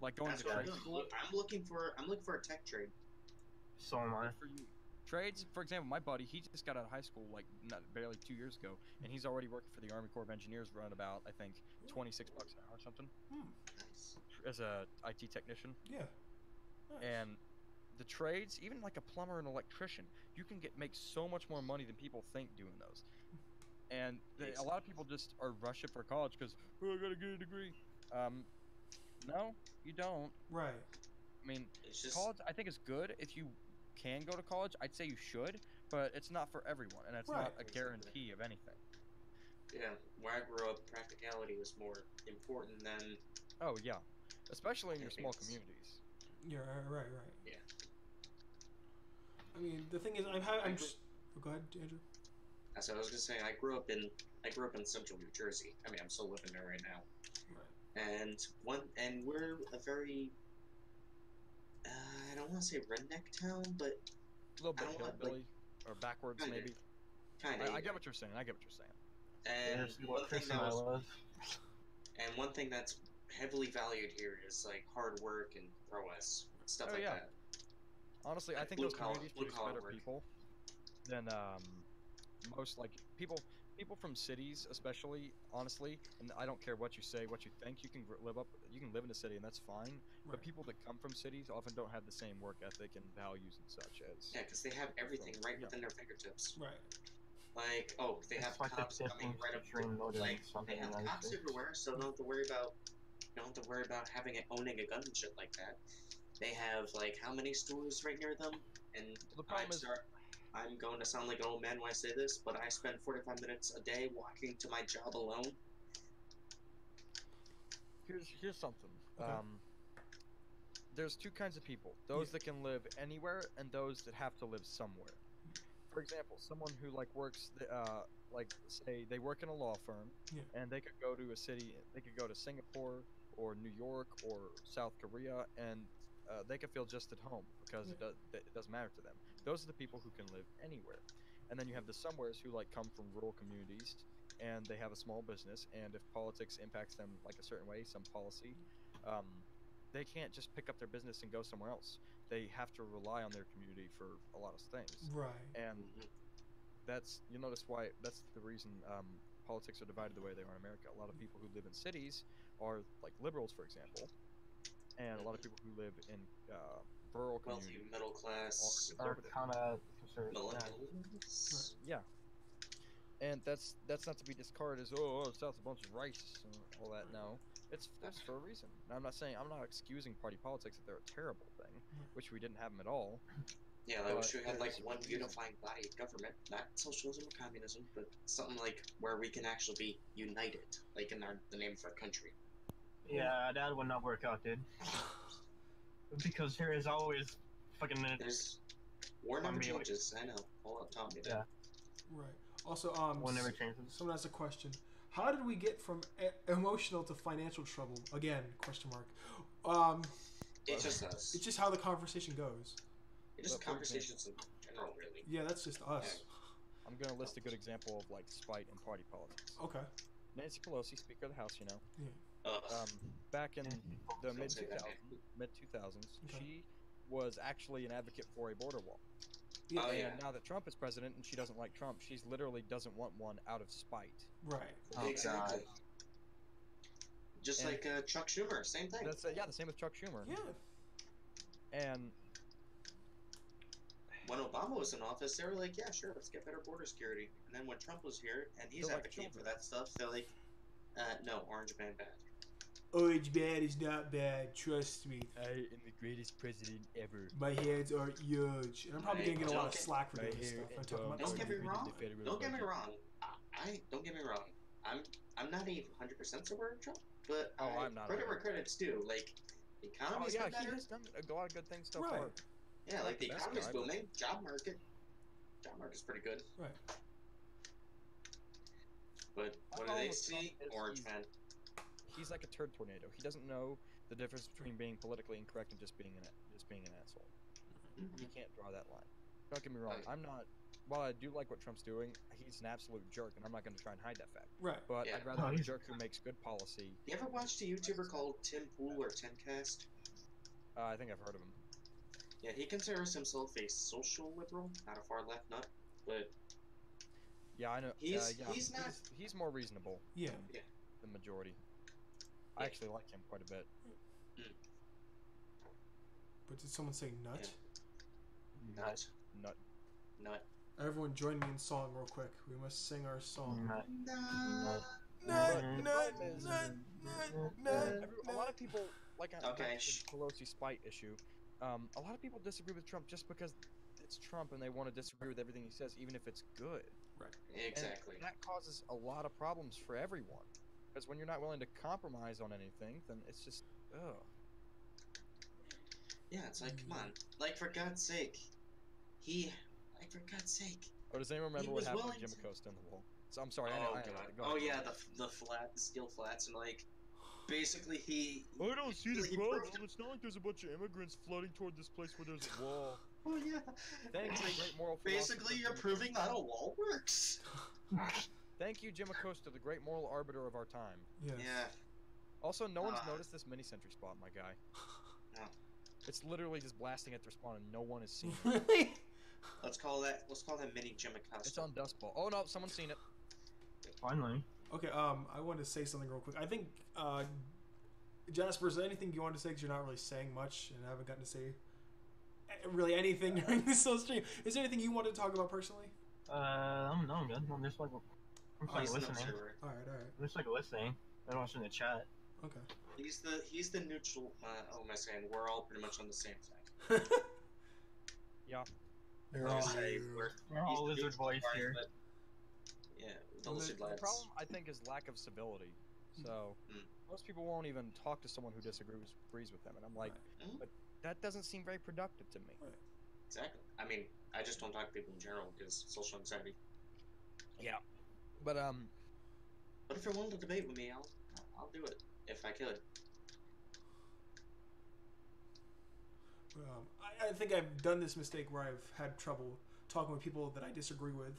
Like going to trade school. I'm looking for a tech trade. So am I. For you. Trades, for example, my buddy, he just got out of high school like barely 2 years ago, and he's already working for the Army Corps of Engineers, running about I think $26 an hour or something. Nice. As a IT technician. Yeah. Nice. And the trades, even like a plumber and electrician, you can make so much more money than people think doing those. And a lot of people just are rushing for college because, oh, I gotta get a degree. No, you don't. Right. I mean, college I think is good if you can go to college. I'd say you should, but it's not for everyone, and it's not a guarantee of anything. Yeah, where I grew up, practicality was more important than. Oh yeah, especially in your small communities. Yeah, right. Yeah. I mean, the thing is, go ahead, Andrew. So I was gonna say, I grew up in central New Jersey. I mean, I'm still living there right now. Right. And we're a very, I don't want to say redneck town, but a little bit hillbilly or backwards maybe. Kinda. I get what you're saying. And one thing that's heavily valued here is like hard work and prowess, stuff like that. Honestly, I think those communities produce better people than most like people from cities, especially. Honestly, and I don't care what you say, what you think. You can live in a city, and that's fine. Right. But people that come from cities often don't have the same work ethic and values and such as. Yeah, because they have everything within their fingertips. Right. Like, they have cops coming right up. Like, they have cops everywhere, so don't have to worry about owning a gun and shit like that. They have like how many stores right near them, and the problem I'm going to sound like an old man when I say this, but I spend 45 minutes a day walking to my job alone. Here's something. Okay. There's two kinds of people: those that can live anywhere, and those that have to live somewhere. For example, someone who works, say they work in a law firm, and they could go to a city, they could go to Singapore or New York or South Korea, and they could feel just at home because it doesn't matter to them. Those are the people who can live anywhere. And then you have the somewheres who come from rural communities, and they have a small business, and if politics impacts them like a certain way, some policy, they can't just pick up their business and go somewhere else. They have to rely on their community for a lot of things. Right. And you notice why that's the reason politics are divided the way they are in America. A lot of people who live in cities are like liberals, for example, and a lot of people who live in rural communities, wealthy, middle class, are kind of millennials. Yeah. And that's not to be discarded as, oh, it's a bunch of racists and all that. No, That's for a reason. Now, I'm not excusing party politics if they're a terrible thing, which we didn't have them at all. Yeah, I wish we had like there's one a reason. unifying body of government, not socialism or communism, but something like where we can actually be united, like in the name of our country. Yeah, that would not work out, dude. Because there is always fucking. There's war never Like, changes. I know. Fallout taught me that. Right. Also, war never changes. someone has a question. How did we get from emotional to financial trouble? Again, question mark. It's just us. It's just how the conversation goes. It's just conversations in general, really. Yeah, that's just us. I'm gonna list a good example of like spite and party politics. Okay. Nancy Pelosi, Speaker of the House, you know. Yeah. Back in the Don't mid say that. 2000s, Okay. she was actually an advocate for a border wall. Yeah. Oh, yeah. And now that Trump is president and she doesn't like Trump, she's literally doesn't want one out of spite. Right. Oh, Exactly. God. Just And- like Chuck Schumer, same thing. That's yeah, the same with Chuck Schumer. Yeah. And When Obama was in office, they were like, yeah, sure, let's get better border security. And then when Trump was here, and he's They're like advocating for children. that stuff, they're like, no, orange man bad. Orange bad is not bad. Trust me. I am the greatest president ever. My hands are huge, and I'm probably gonna get a lot of Right. slack for Right doing this here stuff. and I'm talking about Don't this. get me Read the wrong. federal Don't get me budget. wrong. Don't get me wrong. I'm not a 100% supporter of Trump, but I'm not credit where either. credit's due. Like, the Oh economy's yeah, been he better. has done a lot of good things so Right. far. Yeah, like the Best economy's guy, booming. Job market's pretty good. Right. But My what do problem they with see? Trump is Orange man. He's like a turd tornado. He doesn't know the difference between being politically incorrect and just being an asshole. He can't draw that line. Don't get me wrong. Right. I'm not. While I do like what Trump's doing, he's an absolute jerk, and I'm not going to try and hide that fact. Right. But Yeah. I'd rather Oh, have a he's- jerk who makes good policy. You ever watched a YouTuber called Tim Pool or Timcast? I think I've heard of him. Yeah, he considers himself a social liberal, not a far left nut, but Yeah, I know. He's- yeah, he's not- He's more reasonable Yeah. than majority. I Yeah. actually like him quite a bit. But did someone say nut? nut. Nut. Everyone join me in song real quick. We must sing our song. Nut. Nut. Nut, Mm. nut, Problem is- nut, nut, nut, A lot of people like Okay, back to the Pelosi spite issue. A lot of people disagree with Trump just because it's Trump and they want to disagree with everything he says, even if it's good. Exactly. And that causes a lot of problems for everyone. Because when you're not willing to compromise on anything, then it's just, ugh. Yeah, it's like, come on. Like, for God's sake. For God's sake. Oh, does anyone remember He what was happened to willing Jim to- Acosta on the wall? So I'm sorry. Oh, I God. go Oh, ahead. yeah, the steel flats, and like, basically he. I don't see the he problem. proved- It's not like there's a bunch of immigrants flooding toward this place where there's a wall. Oh, yeah. Thank It's you, like, great moral basically, philosopher you're Jim proving Acosta. that a wall works. Thank you, Jim Acosta, the great moral arbiter of our time. Yes. Yeah. Also, no one's Ah. noticed this mini-sentry spot, my guy. No. It's literally just blasting at their spawn and no one has seen it. Really? Let's call that mini Jim Acosta. It's on Dust Bowl. Oh no, someone's seen it. Finally. Okay, I wanted to say something real quick. I think, Jasper, is there anything you want to say? Because you're not really saying much and haven't gotten to say really anything during this whole stream. Is there anything you want to talk about personally? No, I'm good. I'm just like He's an listening. observer. Alright. I'm just like listening. I'm watching the chat. Okay. He's the neutral. How am I saying? We're all pretty much on the same side. Yeah. We're I'll all, just say we're he's all the lizard neutral boys party, here. but- Yeah, the Well, lizard The lads. problem, I think, is lack of civility. So, most people won't even talk to someone who disagrees with them, and I'm like, Mhm. but that doesn't seem very productive to me. Exactly. I mean, I just don't talk to people in general because social anxiety. Yeah. But But if you're willing to debate with me, I'll do it if I could. I think I've done this mistake where I've had trouble talking with people that I disagree with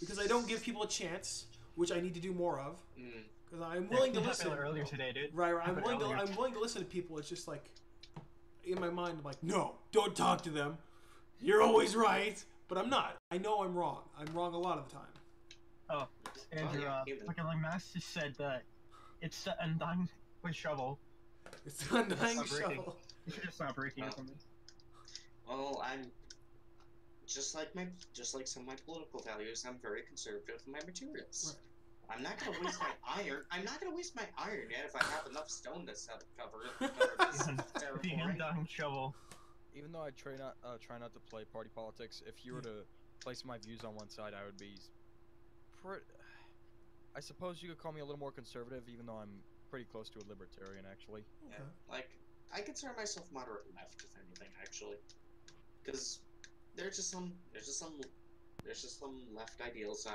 because I don't give people a chance, which I need to do more of. Mm. Because I'm willing to It listen. happened earlier today, dude. Right. I'm Happened willing to. earlier. I'm willing to listen to people. It's just like in my mind, I'm like, no, don't talk to them. You're always right, but I'm not. I know I'm wrong. I'm wrong a lot of the time. Oh, Andrew, yeah, even. fucking like Max just said that it's the undying with shovel. It's the undying Stop breaking. shovel. You should just stop breaking or Oh. something. Well, I'm just like some of my political values. I'm very conservative in my materials. I'm not gonna waste my iron. I'm not gonna waste my iron yet if I have enough stone to cover this If you territory. down shovel. Even though I try not to play party politics, if you were to place my views on one side, I would be I suppose you could call me a little more conservative, even though I'm pretty close to a libertarian, actually. Yeah, like, I consider myself moderate left, if anything, actually, because there's just some left ideals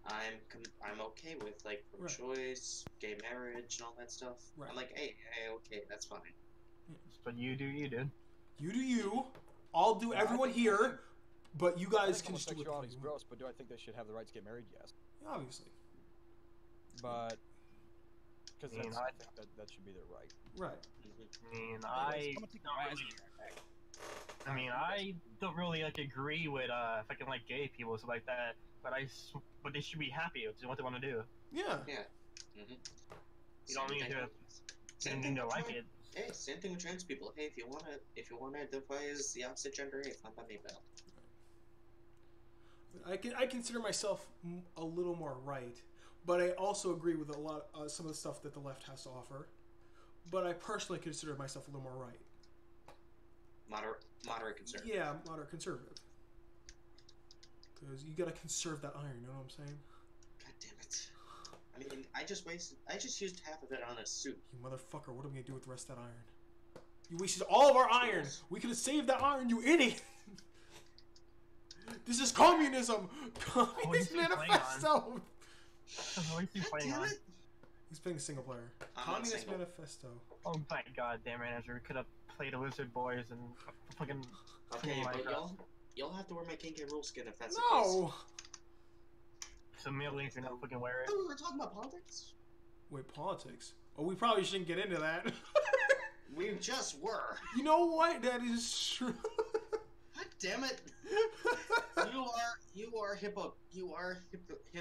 I'm okay with, like pro-choice, gay marriage, and all that stuff. Right. I'm like, hey, okay, that's fine. But you do you, dude. You do you. I'll do everyone here, but you guys can just do what homosexuality is you want. gross, but do I think they should have the right to get married? Yes. Obviously. But because I mean, I think that should be their right. Right. I mean, I don't really like agree with fucking like gay people stuff like that. But they should be happy with what they want to do. Yeah. Yeah. You don't need to like it. Hey, same thing with trans people. Hey, if you wanna identify as the opposite gender, hey, fine by me, pal. I consider myself a little more right, but I also agree with a lot some of the stuff that the left has to offer. But I personally consider myself a little more right. Moderate conservative. Yeah, moderate conservative. Because you gotta conserve that iron. You know what I'm saying? God damn it! I mean, I just used half of it on a suit. You motherfucker! What are we gonna do with the rest of that iron? You wasted all of our iron. We could have saved that iron. You idiot! This is communism. Communist manifesto. What is he playing on? He's playing single player. I'm Communist single. manifesto. Oh my god, damn it, Andrew. Could have played the Wizard Boys and fucking. Okay, but Minecraft. you'll have to wear my King K. Rule skin if that's the case. No. So merely if you're not fucking wear it. Oh, we were talking about politics. Wait, politics? Oh, we probably shouldn't get into that. We just were. You know what? That is true. God damn it! You are hippo.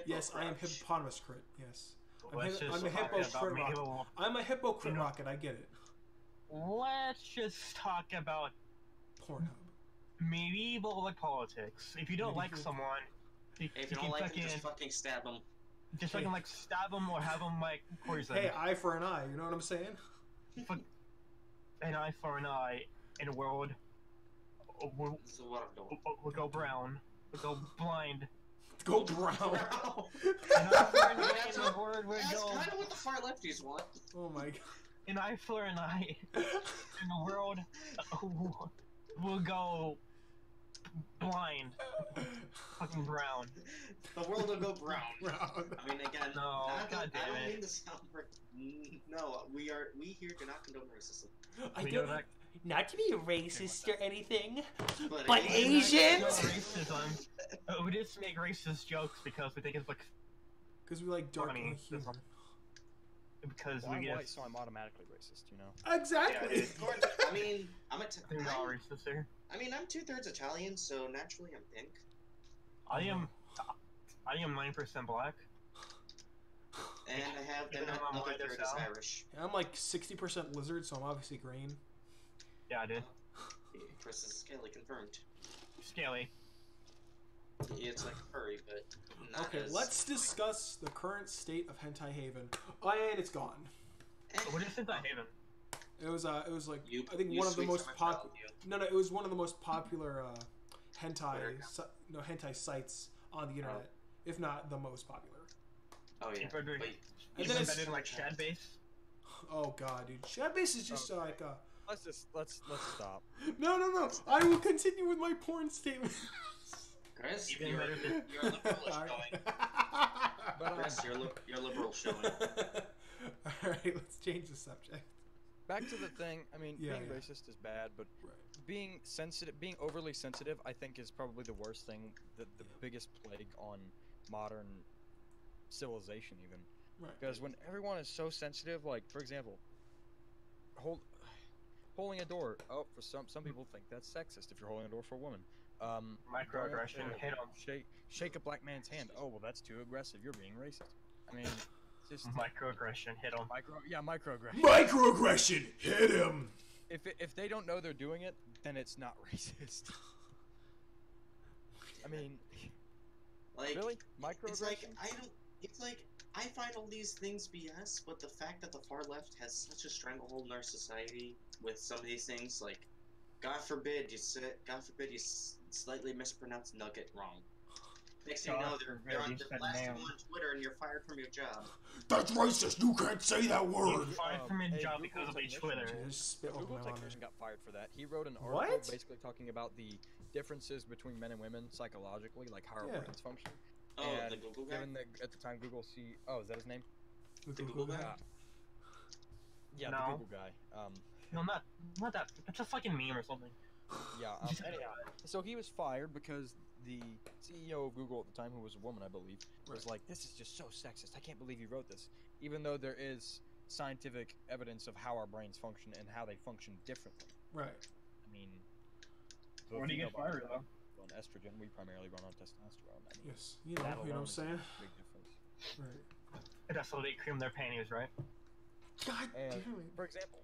Yes, I am hippopotamus crit. Yes. Let's just I'm a talk hippo about crit rocket. medieval. I'm a hippo crit rocket. I get it. Let's just talk about Pornhub. medieval like politics. If you don't like Medieval. someone, If you don't like him, just fucking stab him. just fucking like stab them or have them like poisoned. Hey, eye for an eye. You know what I'm saying? Fuck, an eye for an eye in a world. We'll This is what I'm doing. go brown. We'll go blind. Go brown. An eye for an eye in a world we'll That's go. kind of what the far lefties want. Oh my god. An eye for an eye in a world we'll go blind. Fucking brown. The world will go brown. Brown. I mean, again, No, I God damn don't it. mean to sound no. We here do not condone racism. I We don't. know that. Not to be racist or anything, But but Asian- No Asians. racism. We just make racist jokes because we think it's like Because we like dark Funny. humor. because Well, we I'm get. white, so I'm automatically racist, you know. Exactly. Yeah, I mean, They're not racist here. I'm 2/3 Italian, so naturally I'm pink. I am 9% black. And I have Even though I'm another white as third is hell. Irish. I'm like 60% lizard, so I'm obviously green. Yeah, I did. Chris is scaly confirmed. Scaly. It's like furry, but not Okay, as... let's discuss the current state of Hentai Haven. And it's gone. What is Hentai Haven? It was like You, I think you one of the sweet most summer popular. child, you. No, it was one of the most popular hentai Twitter hentai sites on the internet, if not the most popular. Oh yeah. Cheaper to- But And Even then better it's- than like Shad Base. Oh god, dude, Shadbase is just like Let's stop. No. I will continue with my porn statement. Chris, Even you're, better than- you're liberal showing. But Chris, you're liberal showing. Alright, let's change the subject. back to the thing. I mean, Yeah, being yeah. racist is bad, but Right. being sensitive, being overly sensitive, I think is probably the worst thing, the biggest plague on modern civilization, even. Right. Because when everyone is so sensitive, like for example, holding a door. Oh, for some people think that's sexist if you're holding a door for a woman. Microaggression, going up hit there, 'em. Shake a black man's hand. Oh well, that's too aggressive. You're being racist. I mean, it's just Microaggression, hit 'em. microaggression. Microaggression! Hit him! If they don't know they're doing it, then it's not racist. I mean, Like, really, it's like microaggression? it's like I find all these things BS, but the fact that the far left has such a stranglehold in our society with some of these things, like God forbid you slightly mispronounce nugget wrong. Next thing you know, they're blasting you on Twitter and you're fired from your job. That's racist. You can't say that word. You're fired from your job because of a Twitter. A Google technician got fired for that. He wrote an article basically talking about the differences between men and women psychologically, like how our brains function. Oh, and the Google guy? given at the time Google is that his name? The Google guy? Yeah, no. the Google guy. No, not that. It's a fucking meme or something. Yeah. Anyhow, so he was fired because the CEO of Google at the time, who was a woman, I believe, was like, "This is just so sexist. I can't believe you wrote this." Even though there is scientific evidence of how our brains function and how they function differently. Right. I mean, Where do you get fired though? On estrogen, we primarily run on testosterone. I mean, yes, you know what I'm saying. Big difference. Right. That's how they cream their panties, right? God damn it. For example,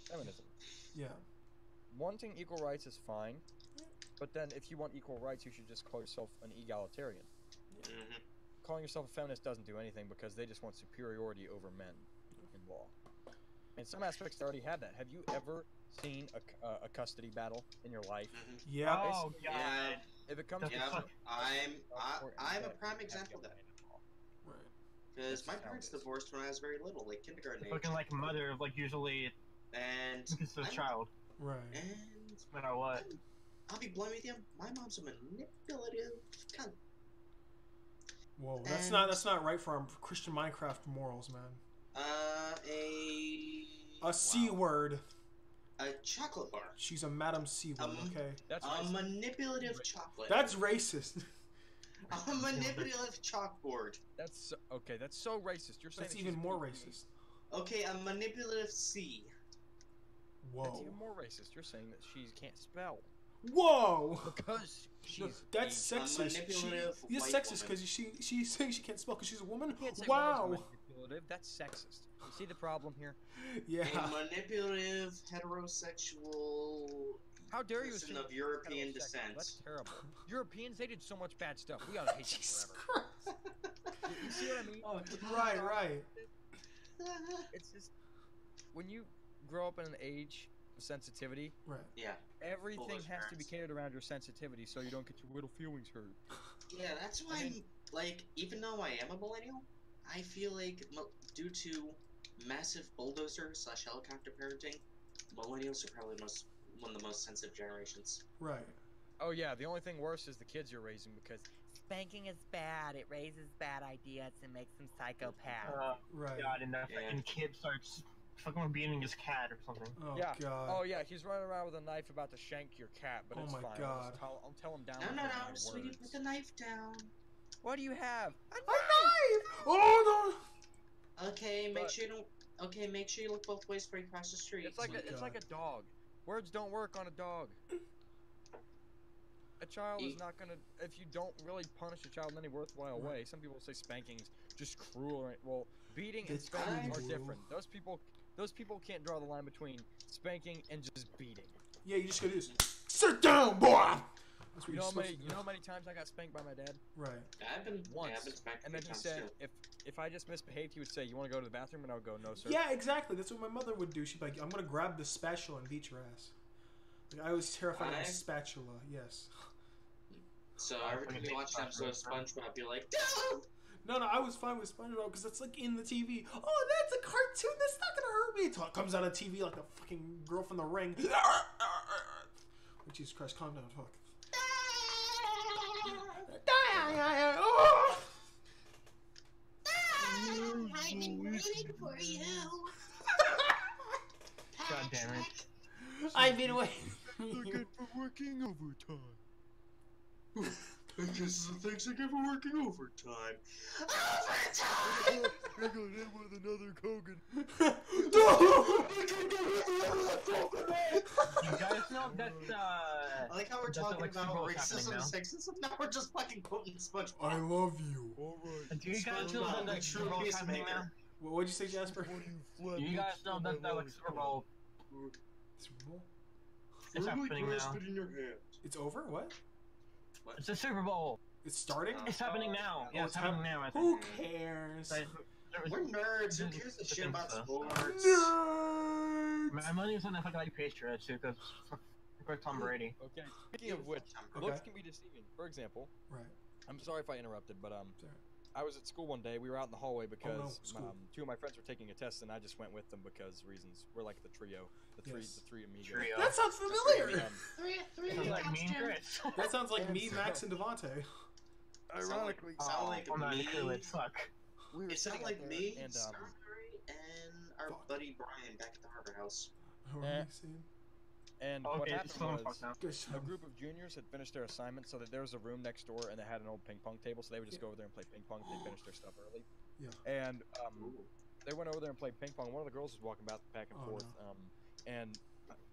feminism. Yeah. Wanting equal rights is fine, but then if you want equal rights, you should just call yourself an egalitarian. Mm-hmm. Calling yourself a feminist doesn't do anything because they just want superiority over men in law. In some aspects, they already have that. Have you ever seen a custody battle in your life? Mm-hmm. Yeah. Oh, God. Yeah. If it comes to I'm a prime example of that. Right. Because my parents divorced when I was very little, like kindergarten age. Fucking like mother of like usually And it's a child. Right. And No matter what. I'll be blunt with you. My mom's a manipulative cunt. Whoa, that's not right for our Christian Minecraft morals, man. A C word. A chocolate bar. She's a Madam C word, okay? That's a manipulative chocolate. That's racist. A manipulative chalkboard. That's okay. That's so racist. You're saying that's even more racist. Okay, a manipulative C. Whoa. That's even more racist. You're saying that she can't spell. Whoa. Because she's that's sexist. She's sexist because she's saying she can't spell because she's a woman. Wow. Manipulative. That's sexist. You see the problem here? Yeah. A manipulative heterosexual. How dare you person of European descent? That's terrible. Europeans, they did so much bad stuff. We gotta hate them forever. You see what I mean? Oh, right. It's just when you grow up in an age of sensitivity. Right. Yeah. Everything has to be catered around your sensitivity, so you don't get your little feelings hurt. Yeah, that's why. Like, even though I am a millennial, I feel like due to massive bulldozer / helicopter parenting, millennials are probably one of the most sensitive generations. Right. Oh yeah, the only thing worse is the kids you're raising because spanking is bad. It raises bad ideas and makes them psychopaths. Right. God, and that fucking kid starts fucking beating his cat or something. Oh yeah. God. Oh yeah, he's running around with a knife about to shank your cat, but it's fine. God. I'll tell him down. No, sweetie, put the knife down. What do you have? A knife! Oh no! Okay, make sure you look both ways before you cross the street. It's like a dog. Words don't work on a dog. A child is not gonna. If you don't really punish a child in any worthwhile way, some people say spanking's just cruel. Well, beating and spanking are different. Those people can't draw the line between spanking and just beating. Yeah, you just gotta do this. Sit down, boy. That's what you know how many times I got spanked by my dad? Right. I've been once. Spanked and then he said, if I just misbehaved, he would say, "You want to go to the bathroom?" And I would go, "No, sir." Yeah, exactly. That's what my mother would do. She'd be like, "I'm gonna grab the spatula and beat your ass." Like, I was terrified of a spatula. Yes. So every time you watch an episode of SpongeBob, you're like, No, I was fine with SpongeBob because that's like in the TV. Oh, that's a cartoon. That's not gonna hurt me. Until it comes out of TV like a fucking girl from The Ring. Jesus Christ, calm down, fuck. I've been waiting for you. God damn it. I've been waiting. They're good for working overtime. This is the things I get for working overtime. Overtime! I got hit with another Kogan. You guys know that, I like how we're talking about racism and sexism, now we're just fucking quoting SpongeBob. I love you. Alright. Do you guys know that the Super Bowl is happening now? What'd you say, Jasper? Do you guys know that the Super Bowl? Super Bowl? It's happening now. In your hand. It's over? What? It's the Super Bowl. It's starting? It's happening now. Yeah, it's happening now. I Who think. cares? We're nerds. Who cares the shit about sports? Nerds! My money was on if I got Patriots too, because Tom Brady. Okay. Speaking of which, Okay. looks can be deceiving. For example, Right. I'm sorry if I interrupted, but Sorry. I was at school one day. We were out in the hallway because School. 2 of my friends were taking a test, and I just went with them because reasons. We're like the trio, the three amigos. Trio. That sounds familiar! Sounds like me and Chris. That sounds like me, Max, and Devontae. Ironically, sound like me. Fuck. we were It sounded sitting like out there, me, and Strawberry, and our buddy Brian back at the Harbor House. What are you saying? and what Okay, happened someone was fuck now. Good a show. group of juniors had finished their assignment, so that there was a room next door, and they had an old ping pong table, so they would just go over there and play ping pong. They finished their stuff early. Yeah. And Ooh. they went over there and played ping pong. One of the girls was walking back and Oh, forth, and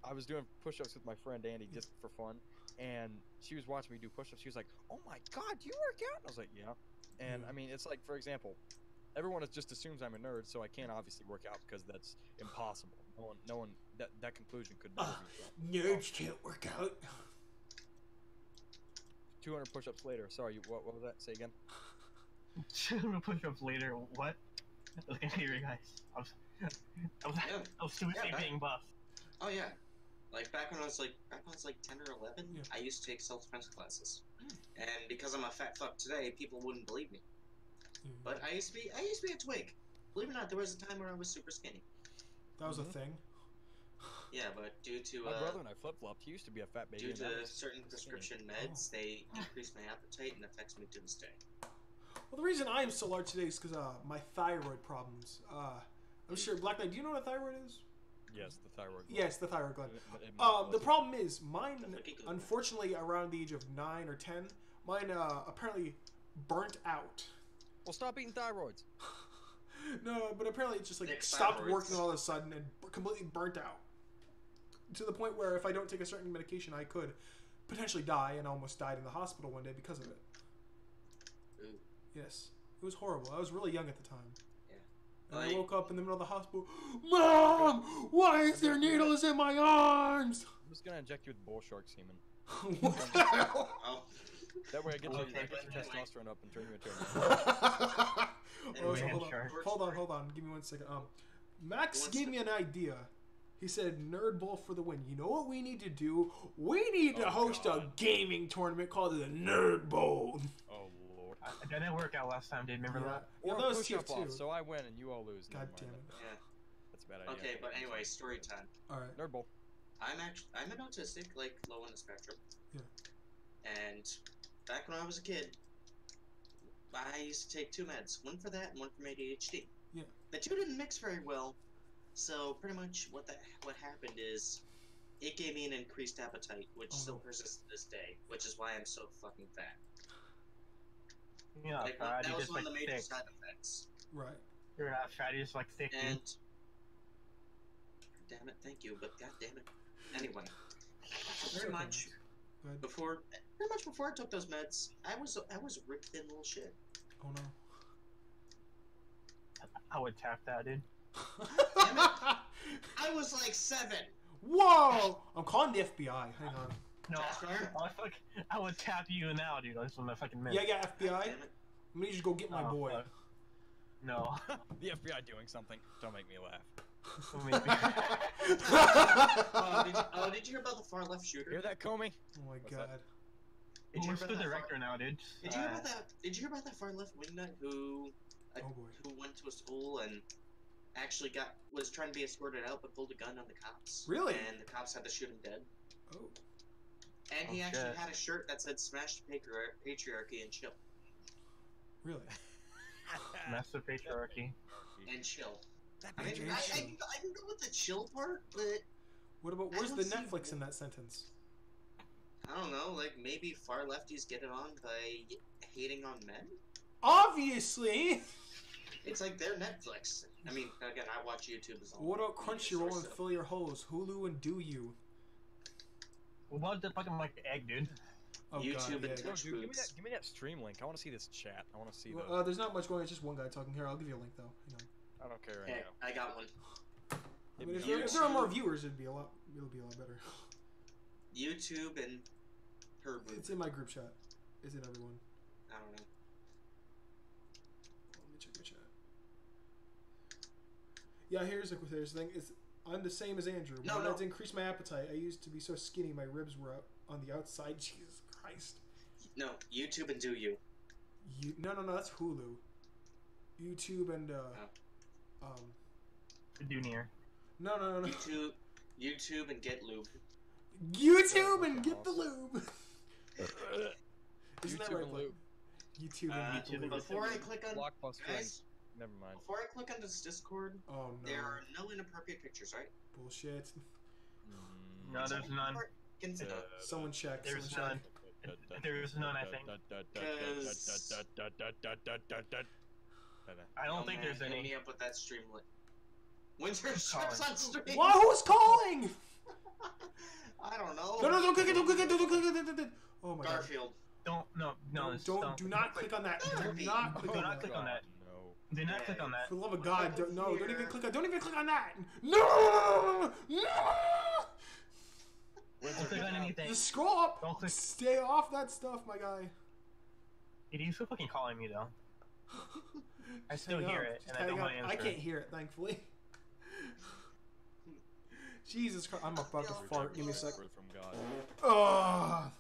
I was doing push-ups with my friend Andy just for fun, and she was watching me do push-ups. She was like, "Oh my god, do you work out?" And I was like, "Yeah." And Yeah. I mean, it's like, for example, everyone just assumes I'm a nerd, so I can't obviously work out because that's impossible. No one that conclusion could never be drawn. Nerds can't work out. 200 push-ups later. Sorry, what was that? Say again. I'm gonna push ups later. What? Look at you guys. I was seriously being buff. Oh yeah, like back when I was like 10 or 11, Yeah. I used to take self-defense classes, and because I'm a fat fuck today, people wouldn't believe me. But I used to be a twig. Believe it or not, there was a time where I was super skinny. That was a thing. Yeah, but due to My brother and I flip-flopped. He used to be a fat baby. due and now to he's certain skinny. prescription meds, they decrease my appetite and affects me to this day. Well, the reason I am so large today is because my thyroid problems. I'm sure, Black Knight, do you know what a thyroid is? Yes, the thyroid. Yes, the thyroid gland. But The problem is, mine, Definitely good. unfortunately, around the age of 9 or 10, mine apparently burnt out. Well, stop eating thyroids. No, but apparently it just like Thick stopped thyroids. working all of a sudden and completely burnt out. To the point where if I don't take a certain medication, I could potentially die, and I almost died in the hospital one day because of it. Ooh. Yes. It was horrible. I was really young at the time. Yeah. And I Like- woke up in the middle of the hospital. Mom! Why is there needles in my arms? I'm just gonna inject you with bull shark semen. What the hell? Oh. That way I get, Okay, I get but your anyway. testosterone up and turn you into a Oh, so Anyway, hold on. Give me 1 second. Max One gave sec- me an idea. He said, "Nerd Bowl for the win." You know what we need to do? We need to Oh, host a God. gaming tournament called the Nerd Bowl. Oh lord. That didn't work out last time, dude. Remember that? Yeah, Or that was push-up TF2. off, so I win and you all lose. God Never damn mind. it. Yeah. That's a bad idea. Okay, but anyway, story time. All right. Nerd bowl. I'm an autistic, like low on the spectrum. Yeah. And back when I was a kid, I used to take 2 meds, one for that and one for ADHD. Yeah. The 2 didn't mix very well, so pretty much what happened is it gave me an increased appetite, which still persists to this day, which is why I'm so fucking fat. Yeah, Like, fat. that You was just one like of the major thick. side effects. Right. You're not fat. You just like thick. dude. And damn it, thank you, but god damn it. Anyway, pretty much Good. before I took those meds, I was a ripped thin little shit. Oh no. I would tap that, dude. I was like 7. Whoa! I'm calling the FBI. Hang on. No, Jasper? I would tap you now, dude. That's what I fucking meant. Yeah, FBI. Damn it. I'm gonna just go get my Oh, boy. fuck. No. The FBI doing something. Don't make me laugh. Did you hear about the far left shooter? Hear that, Comey? Oh my What's god. that? Did you Who's hear the about that director now, dude? Did you hear about that? Did you hear about that far left wingnut who Oh boy. who went to a school and actually was trying to be escorted out but pulled a gun on the cops? Really? And the cops had to shoot him dead. Oh. And he Oh, actually shit. had a shirt that said "Smash patriarchy and chill." Really? Massive patriarchy. And chill. That I mean, Patriarchy. I can go with the chill part, but What about? I Where's don't the see- Netflix in that sentence? I don't know. Like maybe far lefties get it on by hating on men. Obviously. It's like their Netflix. I mean, again, I watch YouTube as well. What about Crunchyroll and Fill Your Holes? Hulu and Do You? What about the fucking like egg, dude? Oh YouTube god. and Yeah. Yo, Touch dude, Boots. give me that stream link. I want to see this chat. I want to see the. Well, there's not much going on. It's just one guy talking here. I'll give you a link though. Hang on. I don't care right Hey, now. I got one. I mean, if YouTube. there are more viewers, it'll be a lot better. YouTube and her It's in my group chat. It's in everyone. I don't know. Let me check my chat. Yeah, here's the thing. I'm the same as Andrew. No, My no. meds increased my appetite. I used to be so skinny, my ribs were up on the outside. Jesus Christ. No, YouTube and do you. No, that's Hulu. YouTube and Do near. No. YouTube and get lube. YouTube and get the lube. Isn't that YouTube right? and lube. YouTube and get the YouTube and lube. Before I click on Blockbuster. guys, Never mind. before I click on this Discord, Oh no. there are no inappropriate pictures, right? Bullshit. No, there's none. Someone check. There's someone none. There's none, I think. I don't think there's Hit any. me up with that streamlet. Winter strips on stream. check. Why? Who's calling? I don't know. No, don't click it. Don't click it. Don't click it. Oh my Garfield. No. Do not click on that. Do not click Do on not that. click on that. No. Do not click on that. For the love of God, Click don't here. even click on. Don't even click on that. No. Don't click on anything. Just scroll up. Don't click. Stay off that stuff, my guy. He's still fucking calling me though. I Just still hang hear up. it, Just and I don't hang want to up. answer. I can't hear it, thankfully. Jesus Christ, I'm about to fart. Give me a sec. Word from God. Ugh.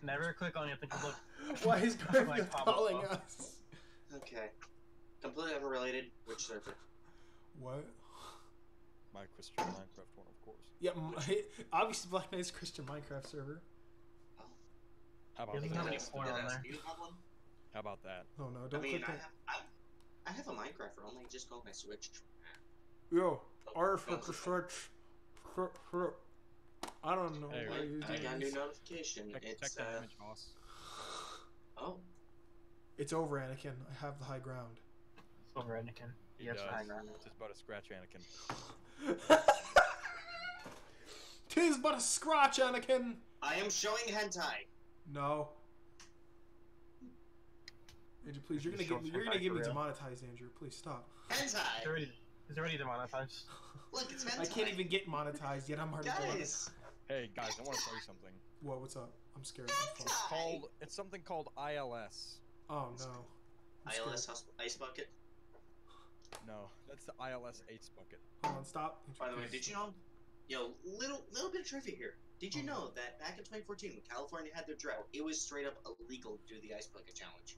Never click on anything. Look. Why is Like Garfield Pablo. calling us? Okay. Completely unrelated. Which server? What? My Christian Minecraft one, of course. Yeah, obviously Black Knight's Christian Minecraft server. How about Doesn't that? have any porn on there. Do you have one? How about that? Oh no, I don't mean, click that. I have a Minecraft for only just called my Switch. Yo, R for Don't- search. I don't know Hey, why you I got a new do notification. Check It's that image, boss. oh, It's over, Anakin. I have the high ground. Over Anakin. Yes, does. high ground. Just about to scratch Anakin. Tis but a scratch, Anakin. I am showing hentai. No. Andrew, please, you're gonna get me demonetized, Andrew. Please stop. Hentai. It's already demonetized. Look, it's hentai. I can't even get monetized yet. I'm already Guys, Hey guys, I want to tell you something. Whoa, what's up? I'm scared. I'm fucked. It's something called ILS. Oh no. I'm scared. ILS Ice Bucket. No, that's the ILS Ace bucket. Hold on, stop. By the way, did you know? Yo, little bit of trivia here. Did you Oh. know that back in 2014, when California had their drought, it was straight up illegal to do the Ice Bucket Challenge?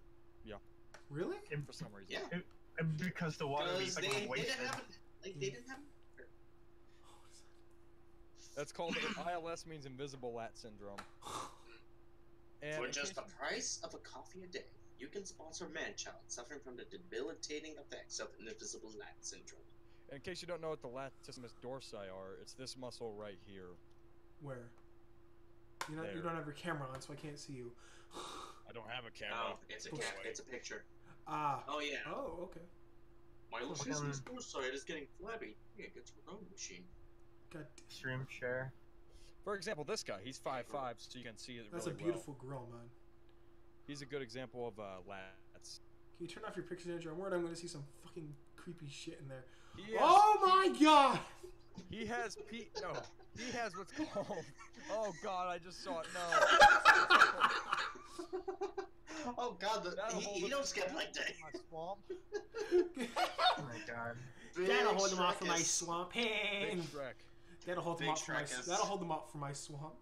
Really? For some reason. Yeah. Because the water Because was they like wasted. didn't have they didn't have. That's called ILS means invisible lat syndrome. And For in just the case- price of a coffee a day, you can sponsor a man-child suffering from the debilitating effects of invisible lat syndrome. in case you don't know what the latissimus dorsi are, it's this muscle right here. Where? You There. don't have your camera on, so I can't see you. I don't have a camera. Oh, it's a picture. Ah. Oh yeah. Oh, okay. My latissimus dorsi is getting flabby. Yeah, get your own machine. God, Stream share. For example, this guy, he's 5'5", so you can see it that's really a beautiful girl, man. He's a good example of lats. Can you turn off your pictures, Andrew? I'm worried I'm gonna see some fucking creepy shit in there. He has, Oh my god! he has what's called. Oh god, I just saw it. No. Oh god, That'll hold he him don't skip like that. My swamp. Oh my god. That'll hold them off for my Shrek is- swamp. Big Hey. Shrek. That'll hold them Big off for my. Shrek is- That'll hold them off for my swamp.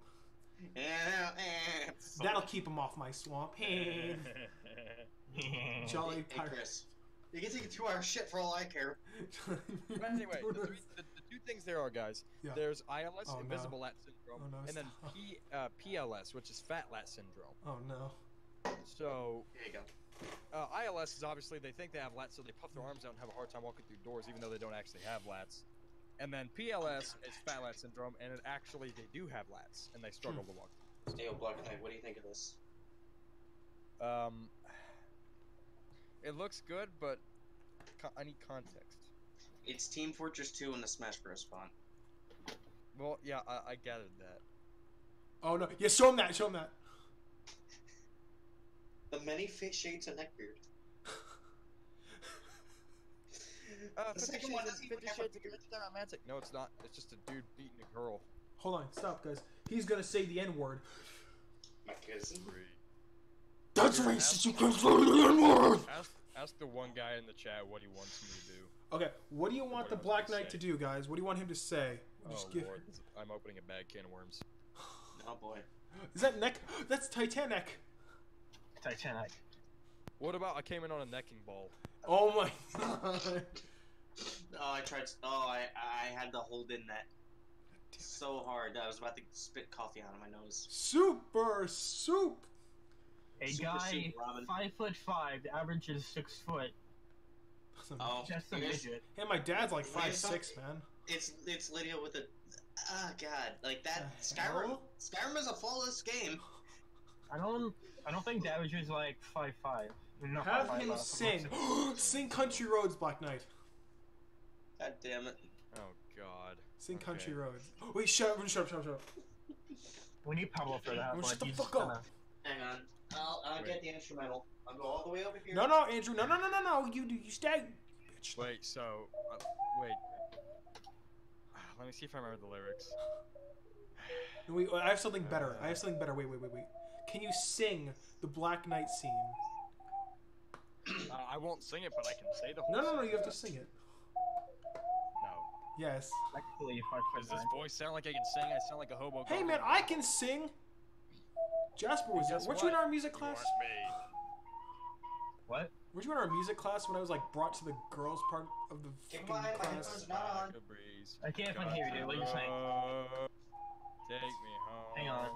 That'll keep them off my swamp. Hey. Jolly Hey pirate. Chris, you can take a 2-hour shit for all I care. But anyway, the two things there are, guys. Yeah. There's ILS, Oh, no. invisible lat syndrome, Oh, no, and then stop. PLS, which is fat lat syndrome. Oh no. So Here you go. ILS is obviously they think they have lats, so they puff their arms out and have a hard time walking through doors, even though they don't actually have lats. And then PLS is fat lat syndrome, and they do have lats, and they struggle to walk. Hey, yo, Black Knight, what do you think of this? It looks good, but I need context. It's Team Fortress 2 in the Smash Bros. Font. Well, yeah, I gathered that. Oh no. Yeah, show him that. Show him that. The many shades of neckbeard. The 50 second Shades one of doesn't even 50 have a Shades of beard. Grey romantic. No, it's not. It's just a dude beating a girl. Hold on. Stop, guys. He's gonna say the N word. My cousin. Dun That's racist. You can't say the N-word. Ask the one guy in the chat what he wants me to do. Okay, what do you want the Black Knight to do, guys? What do you want him to say? Oh Lord, I'm opening a bad can of worms. Oh boy. Is that neck? That's Titanic. Titanic. What about I came in on a necking ball? Oh my god. Oh, I tried. Oh, I had to hold in that so hard that I was about to spit coffee out of my nose. Super soup. A Super guy soup ramen. 5'5", the average is 6 foot. Oh, Just a midget. Hey, my dad's like Wait, 5'6", man. It's Lydia with a. Ah, God, like that. The Skyrim. hell? Skyrim is a flawless game. I don't think the average is like 5'5". No, Have 5'5", him sing. Sing Country Roads, Black Knight. God damn it. Oh God. Sing Okay. Country Roads. Wait, shut up. We need Pablo for that. Shut But the he's fuck up. Hang on. I'll get the instrumental. I'll go all the way over here. No, Andrew. No. You stay. Bitch. Wait, so wait. Let me see if I remember the lyrics. Wait, I have something better. Wait. Can you sing the Black Knight scene? I won't sing it, but I can say the whole. No. song. You have to sing it. No. Yes. actually Does this 5'9". voice sound like I can sing? I sound like a hobo. Hey, man, I can sing. Jasper was there. Guess Weren't you in what? our music You class? aren't me. What? Weren't you in our music class when I was like brought to the girls' part of the Keep fucking quiet, class? it's not on. Like a breeze. I can't even hear you, dude. What are you saying? Take me home. Hang on.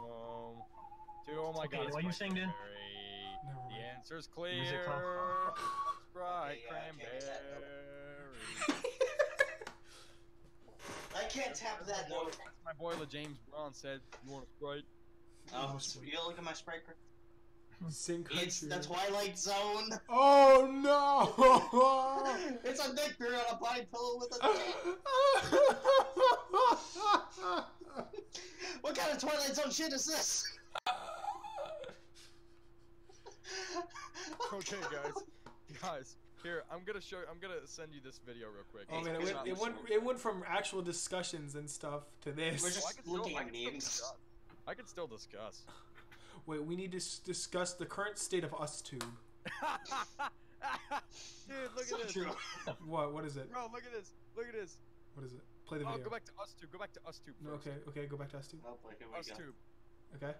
To, oh my Okay, God, it's what you Sprite saying, dude? Cranberry. Never mind. The answer's clear. Music class. Sprite Yeah, I can't Cranberry. I can't tap that note. My boy James Brown said, "You want a Sprite?" Oh, you gotta look at my sprite. Sing Country. It's the Twilight Zone. Oh no! It's a nectar on a pine pillow with a. What kind of Twilight Zone shit is this? Okay, guys, here I'm gonna send you this video real quick. Oh man, it went from actual discussions and stuff to this. We're just I can looking I at can still memes. discuss. I can still discuss. Wait, we need to discuss the current state of us two. Dude, look So at this. true. What is it? Bro, look at this. Look at this. What is it? Play the Oh, video. go back to us two. Go back to us two No, first. okay, go back to us two. Oh boy, here we Us go. two. Okay,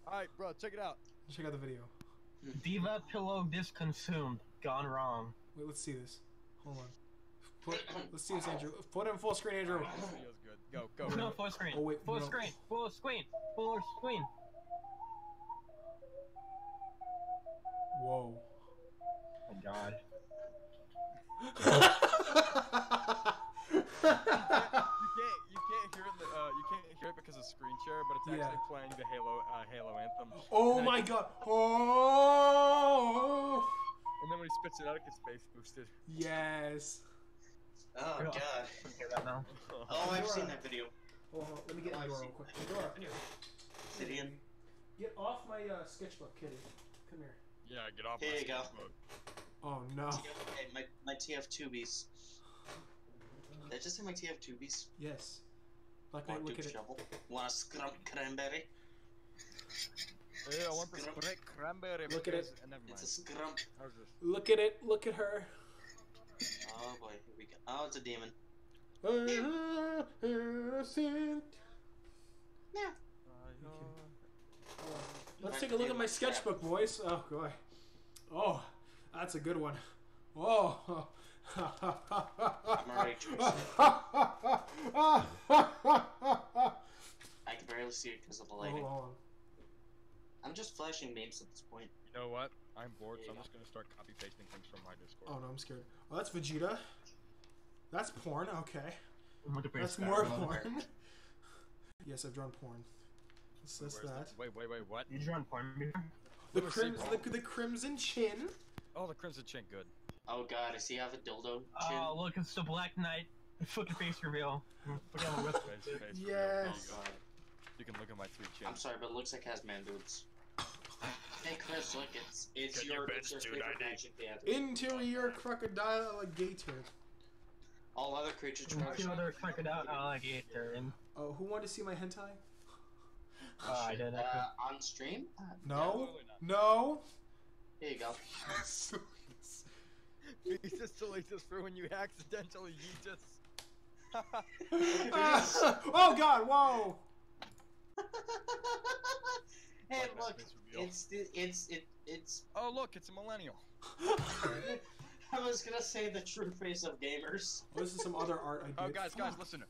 Alright, bro, check it out. check out the video. Diva pillow disconsumed. Gone wrong. Wait, let's see this. Hold on. Let's see this, Andrew. Put it in full screen, Andrew. This video's good. Go. No, full screen. Oh, wait, full no. screen. Full screen. Whoa. Oh my god. You can't hear it. You can't hear it because of screen share, but it's actually playing the Halo anthem. Oh And my then- god. Oh. And then when he spits it out, it gets space boosted. Yes. Oh Yeah. god. Hear that now? Oh, I've seen that video. Hold on, let me get Oh, I've Andor seen real quick. that Andor, video. Sit in. get off my sketchbook, kitty. Come here. Yeah, get off Here my you go. sketchbook. Oh no. Hey, my TF2Bs. Did I just say my TF2Bs? Yes. Black Knight, Want look to at it. shovel? Want a scrump cranberry? Yeah, I want the Sprite Cranberry. Look at because- it. Never mind. It's a scrump. How's this? Look at it. Look at her. Oh boy, here we go. Oh, it's a demon. Innocent. Let's take a look at my sketchbook, boys. Oh, boy. Oh, that's a good one. Oh. I'm already tracing it. I can barely see it because of the lighting. Hold on. I'm just flashing memes at this point. You know what? I'm bored, so I'm just gonna start copy pasting things from my Discord. Oh no, I'm scared. Oh, that's Vegeta. That's porn. Okay. Look at That's this more guy. porn. Yes, I've drawn porn. That's Where's that. Wait, what? You drawn porn before? The Let me see, the crimson chin. Oh, the Crimson Chin, good. Oh god, I see I have a dildo chin. Oh, look, it's the Black Knight. Fucking face reveal. Forget all the rest of it. Face reveal. Yes. There Oh you go. god. You can look at my 3 chins. I'm sorry, but it looks like it has man boobs. Hey Chris, look, it's Can you bench it's your 290? favorite magic theater. Interior crocodile alligator. All other creatures And trash. two other crocodile alligator. And Oh, who wanted to see my hentai? I Shit. didn't. On stream? No. Absolutely not. No. Here you go. He just deletes this for when you accidentally yeet us. Oh God! Whoa! Hey, Like that look, face reveal. it's. Oh look, it's a millennial. I was gonna say the true face of gamers. Oh, this is some other art I did. Oh guys, Fuck. listen.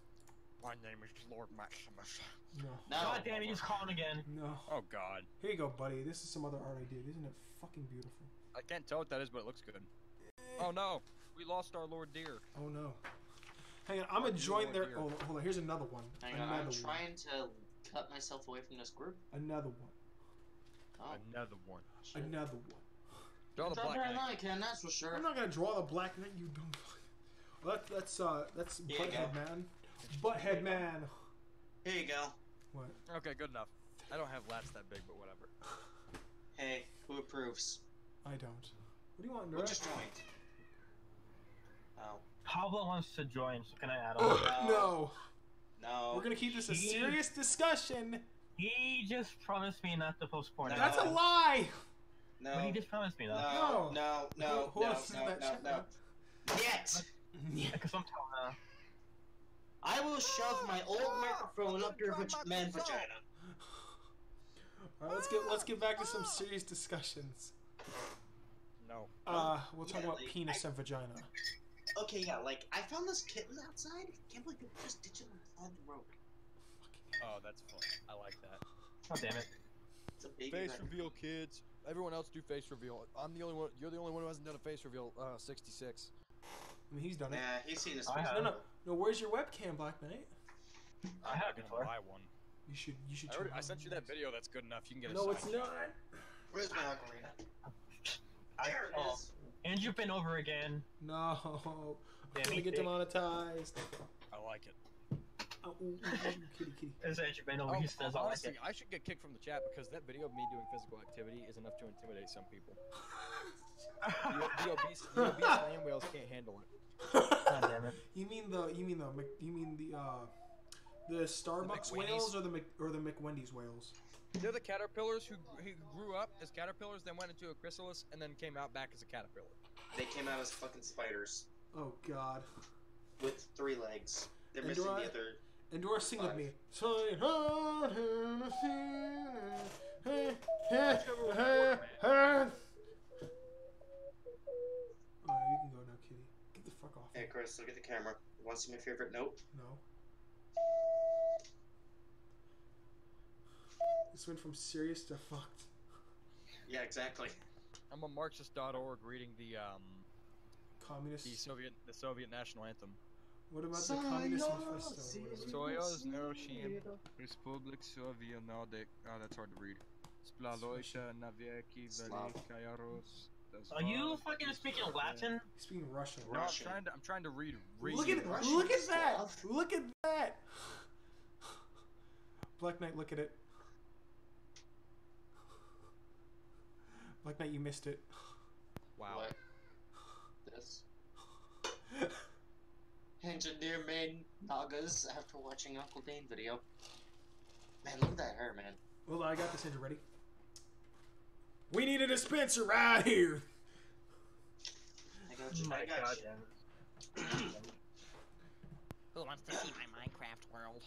My name is Lord Maximus. No. No. God damn it, he's calling again. No. Oh god. Here you go, buddy. This is some other art I did. Isn't it fucking beautiful? I can't tell what that is, but it looks good. Oh no, we lost our Lord Deer. Oh no. Hang on, I'm gonna join their. Oh, hold on. Here's another one. Hang on, Another I'm one. trying to cut myself away from this group. Another one. Oh, Another one. shit. Another one. Draw the It's black not very knight. nice, Ken, that's for sure. I'm not gonna draw the Black Knight, you dumb fuck. Well, that's Here you Butthead go. Man. Butthead Man. Here you go. What? Okay, good enough. I don't have lats that big, but whatever. Hey, who approves? I don't. What do you want, Who Nerd? just joined? Oh. Pablo wants to join, so can I add Oh, on? no. No. We're gonna keep this a He- serious discussion. He just promised me not to post porn. No. That's a lie. No. But he just promised me that. No. No. No. Who No. else is in No. that No. chat? No. Yet. Because I'm telling I will shove my old microphone up your man's vagina. All right, let's get back to some serious discussions. No. We'll talk Yeah, about like, penis and vagina. Okay, yeah, like, I found this kitten outside. Can't believe people just ditch it on the side of the road. Oh, that's fun. I like that. God damn it. It's a baby Face rat. reveal, kids. Everyone else do face reveal. I'm the only one. You're the only one who hasn't done a face reveal. 66. I mean, he's done it. Nah, he's seen his I face. have. No, where's your webcam, Black Knight? I have I'm before. gonna buy one. You should. I sent you that video. That's good enough. You can get a No, side it's check. not. Where's my ocarina? There it is. And you've been over again. No. I'm Yeah, gonna me get too. demonetized. I like it. Oh, ooh, kitty, kitty. As you've been over, Oh, he says I like honestly, it. I should get kicked from the chat because that video of me doing physical activity is enough to intimidate some people. The obese land whales can't handle it. God damn it. You mean the Starbucks McWendy's. whales or the McWendy's whales? They're the caterpillars who grew up as caterpillars, then went into a chrysalis, and then came out back as a caterpillar. They came out as fucking spiders Oh God. with 3 legs. They're And missing do I- the other. Endora, sing with Five. me. Alright, you can go now, kitty. Get the fuck off. Hey, Chris, look at the camera. You want to see my favorite note? No. This went from serious to fucked. Yeah, exactly. I'm on Marxist.org reading the Communist. Soviet national anthem. What about the Communist Manifesto? Sojuznosiam Republik Sovietnodic. Oh, that's hard to read. Splaloisha navieki Slav. velikayaros. Are you fucking speaking Latin? He's speaking Russian. No, Russian. I'm trying to read. Look at Russian look at that! Slav. Look at that! Black Knight, look at it. Black Knight, you missed it. Wow. What? This. Engineer made Nagas after watching Uncle Dane video. Man, look at that hair, man. Well, I got this. Andrew, ready? We need a dispenser right here. I got you. My I got God you. damn it. Who wants to see my Minecraft world?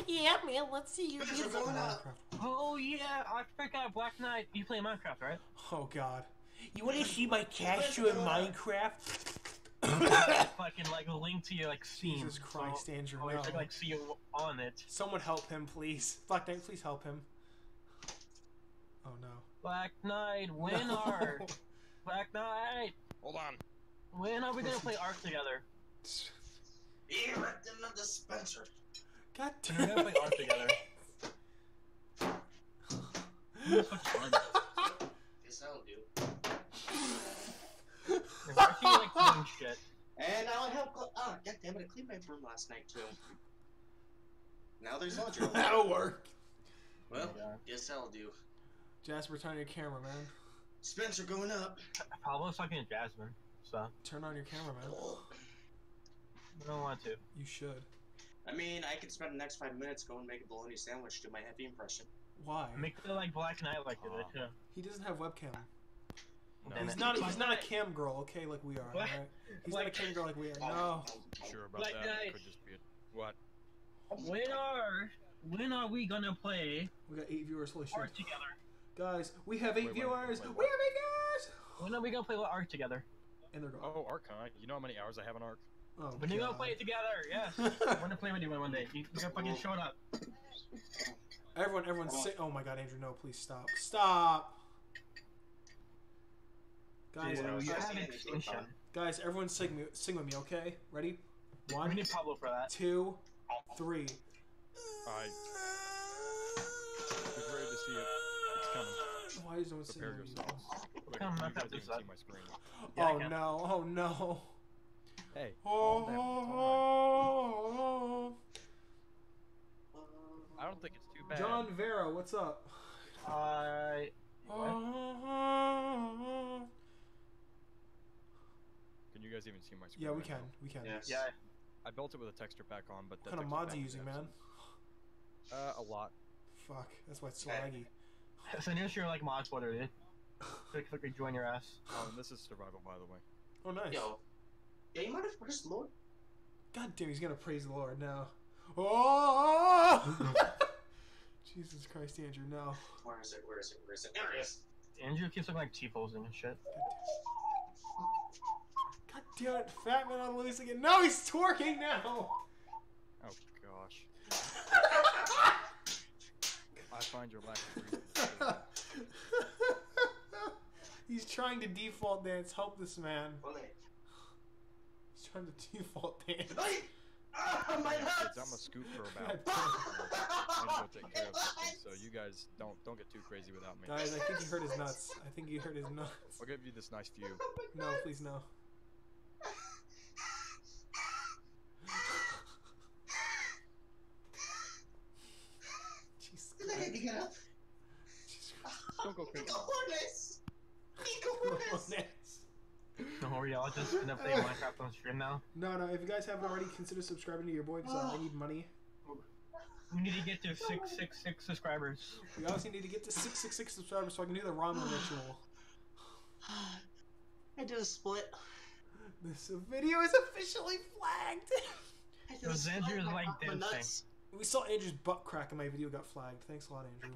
Yeah, man, let's see your Things are going up. Oh yeah, I forgot Black Knight. You play Minecraft, right? Oh God. You want to see my cashew in Minecraft? Fucking like a link to your like scene. Jesus Christ, Andrew, Oh, no. I like see you on it. Someone help him, please. Black Knight, please help him. Oh no. Black Knight, when No. are Black Knight? Hold on. When are we gonna play Ark together? Erect in the dispenser. God When are we damn gonna play Ark together? That's what's fun. Yes, I'll do. If I feel like doing shit. And I'll help. Ah, God damn it! I cleaned my room last night too. Now there's laundry. That'll work. Well, Yeah. yes, I'll do. Jasper, turn on your camera, man. Spencer going up. Pablo's talking to Jasmine, so Turn on your camera, man. I don't want to. You should. I mean, I could spend the next 5 minutes going and make a bologna sandwich to my heavy impression. Why? Make it like Black Knight like it. Yeah. He doesn't have webcam. No. He's not a cam girl, okay, like we are. What? Alright? He's not a cam girl like we are. No. Sure about Black that. Knight. It could just be a... What? When are we gonna play We got 8 viewers. Holy shit. Ark together? Guys, we have 8 Wait, viewers. wait, We have 8 viewers. When are we gonna play Ark together? And they're gone. Oh, Ark, huh? You know how many hours I have on Ark? Oh, When are you gonna God. play it together? Yes. I want to play with you one day. You gotta fucking show it up. Everyone, say, oh my God, Andrew, no, please stop. Stop. Guys, Dude, you have extinction. guys, everyone sing with me, okay? Ready? We 1, need Pablo for that. 2, 3. Get ready to see it. It's coming. Why is no one singing Prepare with me? yourselves. Wait, Come, you I've guys got this can up. see my screen. Yeah, I Oh can. no, oh no. Hey. Oh, calm down, it's oh, alright. I don't think it's too bad. John Vera, what's up? What? Can you guys even see my screen? Yeah, we right can. now? We can. Yes. Yeah. I built it with a texture pack on, but What kind of mods are you using, man? A lot. Fuck, that's why it's so laggy. So here's your like mod splitter, dude. Click rejoin your ass. Oh, and this is survival, by the way. Oh, nice. Yo. Yeah, you might have pressed Lord. God damn, he's gonna praise the Lord now. Oh! Jesus Christ, Andrew, no. Where is it? Where is it? Where is it? There it is. Andrew keeps looking like T-posing and shit. God damn it, Fat Man on loose again. No, he's twerking now! Oh gosh. I find your lack of reason. He's trying to default dance. Help this man. Ole. He's trying to default dance. Ay! Ah, my Kids, nuts! I'm a scoop for about. God I need to go take care of something, so you guys don't get too crazy without me. Guys, I think he hurt his nuts. I think he hurt his nuts. I'll give you this nice view. No, please no. Jesus I need to get up. Don't go crazy. Cojones! Cojones! No, are y'all just gonna play Minecraft on stream now? No, if you guys haven't already, consider subscribing to your boy because I need money. We need to get to 666 subscribers. We also need to get to 666 subscribers so I can do the ramen ritual. I did a split. This video is officially flagged. I did a Those split. Andrew's My like dancing. nuts. We saw Andrew's butt crack and my video got flagged. Thanks a lot, Andrew.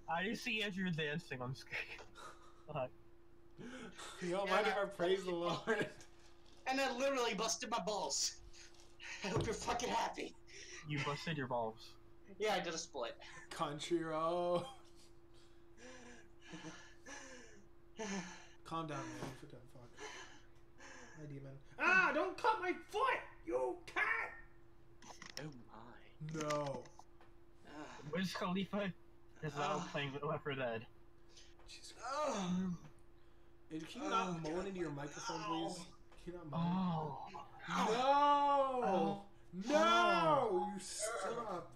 I see Andrew dancing on screen. You don't mind if I praise the Lord? And I literally busted my balls. I hope you're fucking happy. You busted your balls. Yeah, I did a split. Country road. Calm down, man. For damn fuck. Hi, demon. Ah! Don't cut my foot, you cat! Oh my. No. Wiz Khalifa is now playing with Left 4 Dead. Jesus Christ. Andrew, can you not moan into your microphone, please? Can you not moan? Oh. No! No! You stop.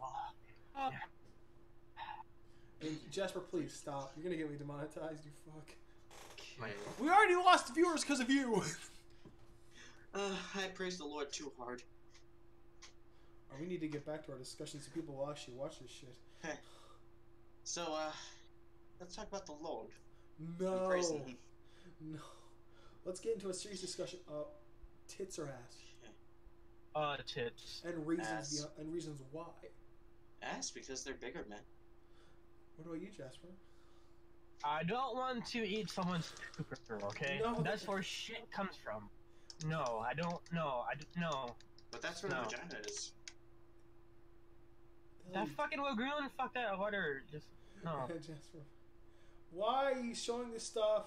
And Jasper, please stop. You're gonna get me demonetized, you fuck. Okay. We already lost viewers because of you! I praised the Lord too hard. We need to get back to our discussion so people will actually watch this shit. Hey. So, let's talk about the Lord. No. And praising him. No. Let's get into a serious discussion of tits or ass. Tits. And reasons Ass. and reasons why. Ass, because they're bigger, man. What about you, Jasper? I don't want to eat someone's pooper, okay? No, That's where shit comes from. No, I don't. No, no. But that's where No. the vagina is. That fucking lagoon, fuck that water. Just no. Jasper. Why are you showing this stuff?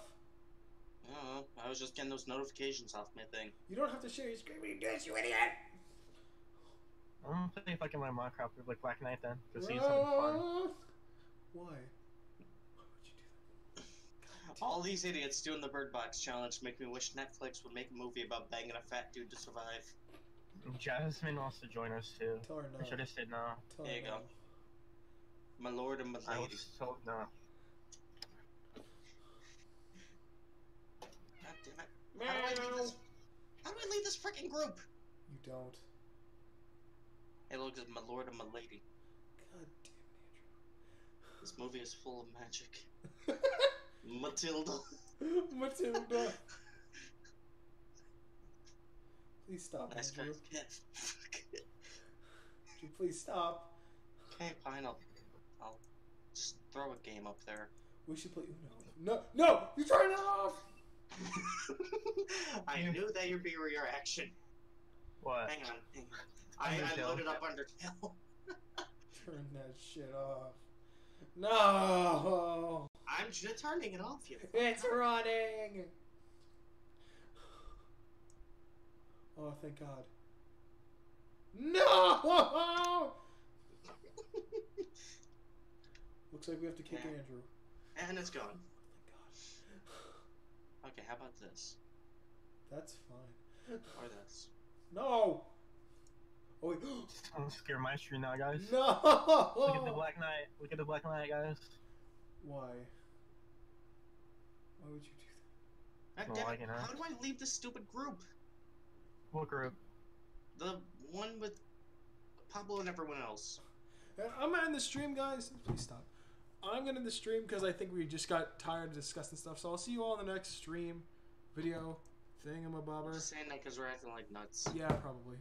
I don't know. I was just getting those notifications off my thing. You don't have to share your screen when you do this, you idiot! I'm gonna play fucking my Minecraft with like Black Knight then to see something fun. Why? Why would you do that? All these idiots doing the Bird Box challenge make me wish Netflix would make a movie about banging a fat dude to survive. Jasmine wants to join us too. Tell her no. I should have said no. Tell There her you no. go. My lord and my I lady. was told no. God damn it. How do I leave this freaking group? You don't. Hey, look, it's my lord and my lady. God This movie is full of magic. Matilda. damn it, Matilda. Please stop, Nice Andrew. guys. Andrew, please stop. Okay, fine. I'll just throw a game up there. We should play Uno. No, no! You're turning it off! I knew that would be your reaction. What? Hang on. I loaded up Undertale. Turn that shit off. No! I'm just turning it off, you. It's running! Oh, thank God. No! Looks like we have to kick Yeah. Andrew. And it's gone. Thank God. Okay, how about this? That's fine. Or this? No! Oh, wait. I'm scared my screen now, guys. No! Look at the Black Knight. Look at the Black Knight, guys. Why? Why would you do that? God Well, damn I it, can, how do I leave this stupid group? What group? The one with Pablo and everyone else. I'm gonna end the stream, guys. Please stop. I'm gonna end the stream because I think we just got tired of discussing stuff. So I'll see you all in the next stream, video, I'm thingamabobber. just saying that because we're acting like nuts. Yeah, probably.